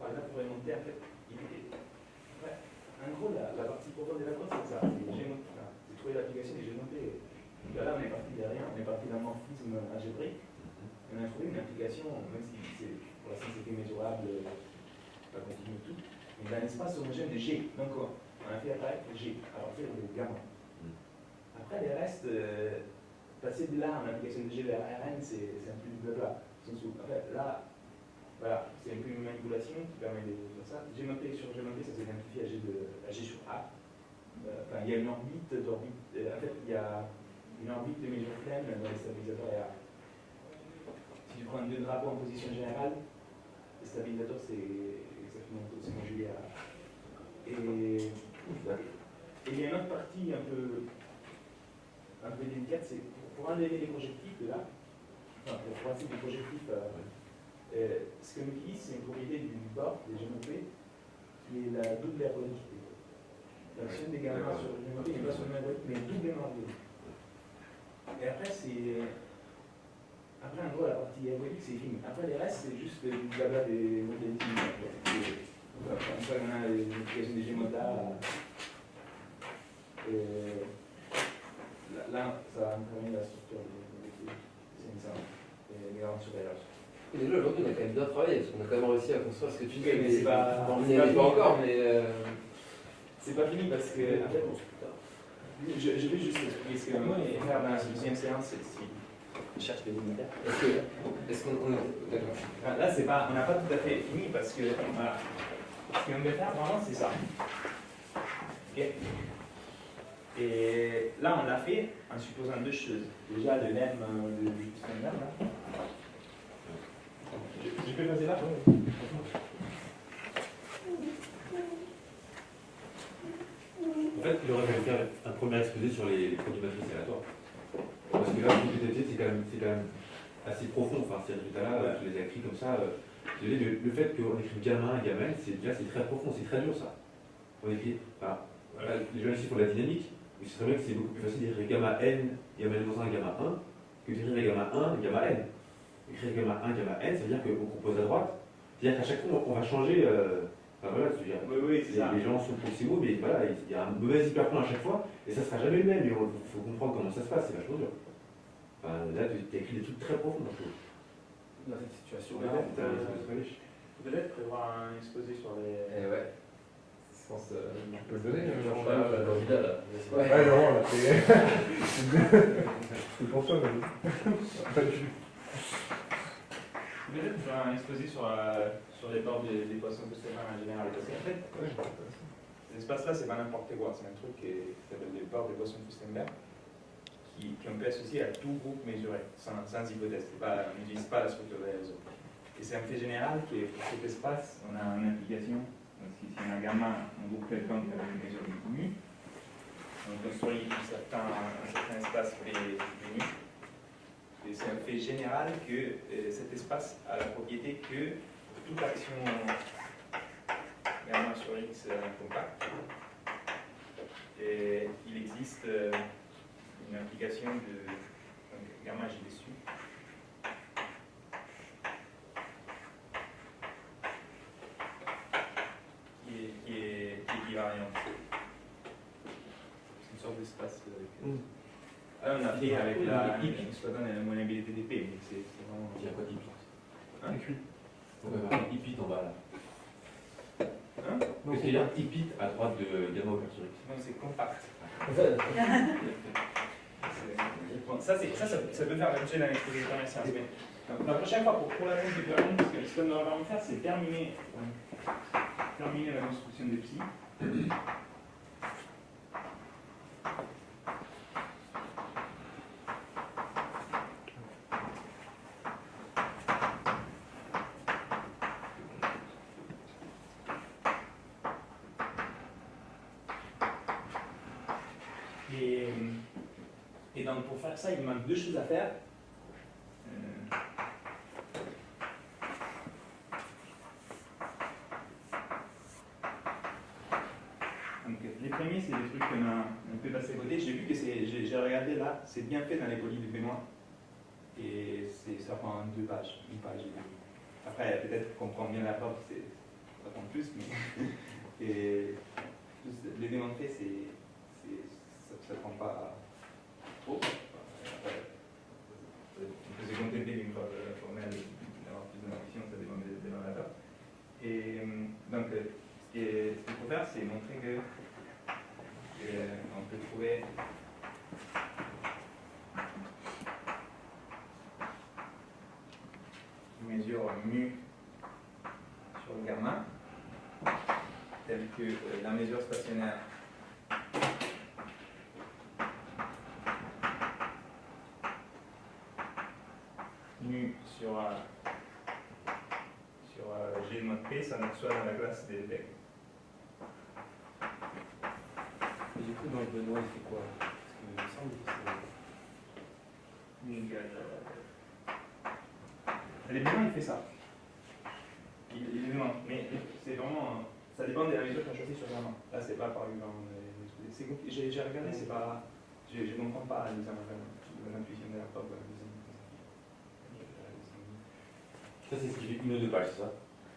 Ouais, là, pour remonter, en fait, ouais, en gros, la partie profonde de la preuve, c'est ça. C'est trouver l'application et j'ai noté. Là, on est parti de rien, on est parti d'un morphisme algébrique. On a trouvé une application, même si pour l'instant c'était mesurable, pas continu et tout, mais dans l'espace homogène de G. Donc, on a fait apparaître G à partir de gamma. Après, les restes, passer de là en application de G vers RN, c'est un peu du blabla. En fait, là, voilà, c'est un peu une manipulation qui permet de faire ça. Gmonté sur Gmonté, ça s'identifie à G sur A. Enfin, il y a une orbite d'orbite. En fait, il y a une orbite de mesure pleine dans les stabilisateurs RA. Si tu prends deux drapeaux en position générale, le stabilisateur c'est exactement conjugé à A. Et il y a une autre partie un peu délicate, c'est pour enlever les projectifs de là, enfin, pour passer des projectifs, ce que nous utilise, c'est une propriété du bord des GMP qui est la double ergodique. L'action des gamma sur le GMP n'est pas sur le même ergodique, mais doublement ergodique. Et après, après, en gros, la partie ergodique, c'est fini. Après, les restes, c'est juste du blabla des modèles. Une fois qu'on a les applications des Gmoda, là, ça va imprimer la structure des CN5 et les grands supérieurs. Et déjà aujourd'hui on a quand même bien travaillé parce qu'on a quand même réussi à construire ce que tu dis. Mais c'est pas. On n'y est pas encore, mais. C'est pas fini parce que. En fait, je vais juste expliquer ce que moi et faire dans la deuxième séance, c'est si je cherche les unitaires. Est-ce qu'on est. D'accord. Enfin, là, c'est pas, on n'a pas tout à fait fini parce que. Voilà. Ce qu'on veut faire vraiment, c'est ça. Ok. Et là, on l'a fait en supposant deux choses. Déjà, le lemme de Justin là. Je peux passer là? En fait, il aurait fallu faire un premier exposé sur les produits matrices aléatoires. Parce que là, le PTT, c'est quand même assez profond. Enfin, ces résultats-là, tu les as écrits comme ça. Le fait qu'on écrit gamma 1, gamma n, c'est très profond, c'est très dur ça. On écrit, les gens ici font de la dynamique, mais c'est très bien que c'est beaucoup plus facile d'écrire gamma n, gamma n moins 1, gamma 1, que d'écrire gamma 1, gamma n. Écrire gamma 1, gamma n, ça veut dire qu'on compose à droite. C'est-à-dire qu'à chaque fois, on va changer. Enfin voilà, Oui, c'est ça. Les gens sont proximaux, mais voilà, il y a un mauvais hyperplan à chaque fois, et ça ne sera jamais le même. Il faut comprendre comment ça se passe, c'est vachement dur. Enfin, là, tu as écrit des trucs très profonds. Dans cette situation-là, peut-être prévoir un exposé sur les. Eh ouais. Je pense Tu peux le donner, Ouais, non, là, c'est pour toi, Peut-être faire un exposé sur les bords des poissons costérins en général. Parce qu'en fait, l'espace-là, c'est pas n'importe quoi. C'est un truc qui s'appelle les bords des poissons Fustenberg, qu'on peut associer à tout groupe mesuré, sans hypothèse. On n'utilise pas la structure des réseaux. Et c'est un fait général qui est pour cet espace, on a une application. Donc, si on a gamma, on groupe quelqu'un qui a une mesure continue. On construit un certain espace fini. Et c'est un fait général que cet espace a la propriété que toute action gamma sur X compacte. Et il existe une application de gamma J dessus. Qui est équivariante. C'est une sorte d'espace. On a fait avec la exploitant la maniabilité des P, mais c'est vraiment. Il y a quoi d'IPIT Hein? Écrit. On va voir IPIT en bas là. Hein? Qu'est-ce qu'il y a IPIT à droite de gamma over sur X? Non, c'est compact. Bon, ça peut faire l'objet d'un exposé de première séance. Mais la prochaine fois, pour la même différence, parce que ce qu'on va vraiment faire, c'est terminer la construction des psi. Et donc pour faire ça, il me manque deux choses à faire. Donc les premiers, c'est des trucs qu'on peut passer à côté. J'ai vu que j'ai regardé là, c'est bien fait dans les polis de Benoît. Et ça prend 2 pages, une page et demie. Après, peut-être qu'on comprend bien la preuve, ça prend plus, mais et les démontrer, ça ne prend pas trop. Après, on peut se contenter d'une preuve formelle, d'avoir plus d'intuition, ça dépend des démonstrateurs. Et donc, ce qu'il faut faire, c'est montrer que on peut trouver mesure mu sur gamma, telle que la mesure stationnaire mu sur G mod P, ça nous soit dans la classe des vecteurs. Et du coup, dans le Benoît, il fait quoi? Parce que il me semble que Mu égale. Les Benoît, il fait ça. Il demande, mais c'est vraiment. Ça dépend de la mesure qu'on choisit sur gamma. Là, c'est pas par exemple. J'ai regardé, c'est pas. Je ne comprends pas l'intuition de la preuve. Ça, c'est ce qui fait une ou deux pages, c'est ça?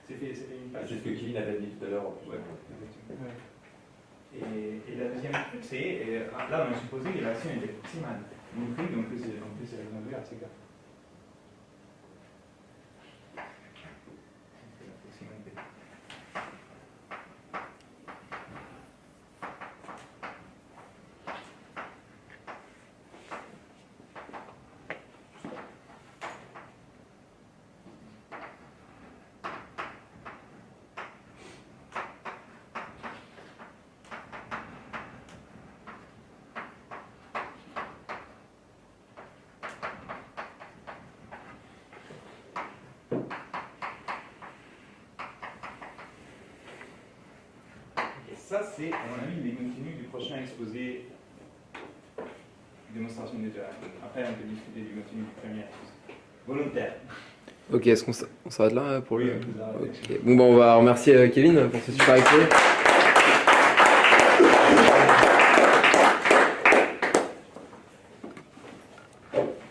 C'est fait une page. C'est ce que Kevin avait dit tout à l'heure. En plus. Ouais, effectivement. Et la deuxième truc, c'est, là on a supposé que l'action était proximale. Montrer donc que c'est raisonnable à ces gars. C'est la proximalité. Ça, c'est, à mon avis, les contenus du prochain exposé démonstration de théorème. Après, on peut discuter du contenu du premier exposé. Volontaire. Ok, est-ce qu'on s'arrête là pour Oui, le... on peut s'arrêter. Ok. Bon, bah, on va remercier Kevin pour ce super exposé.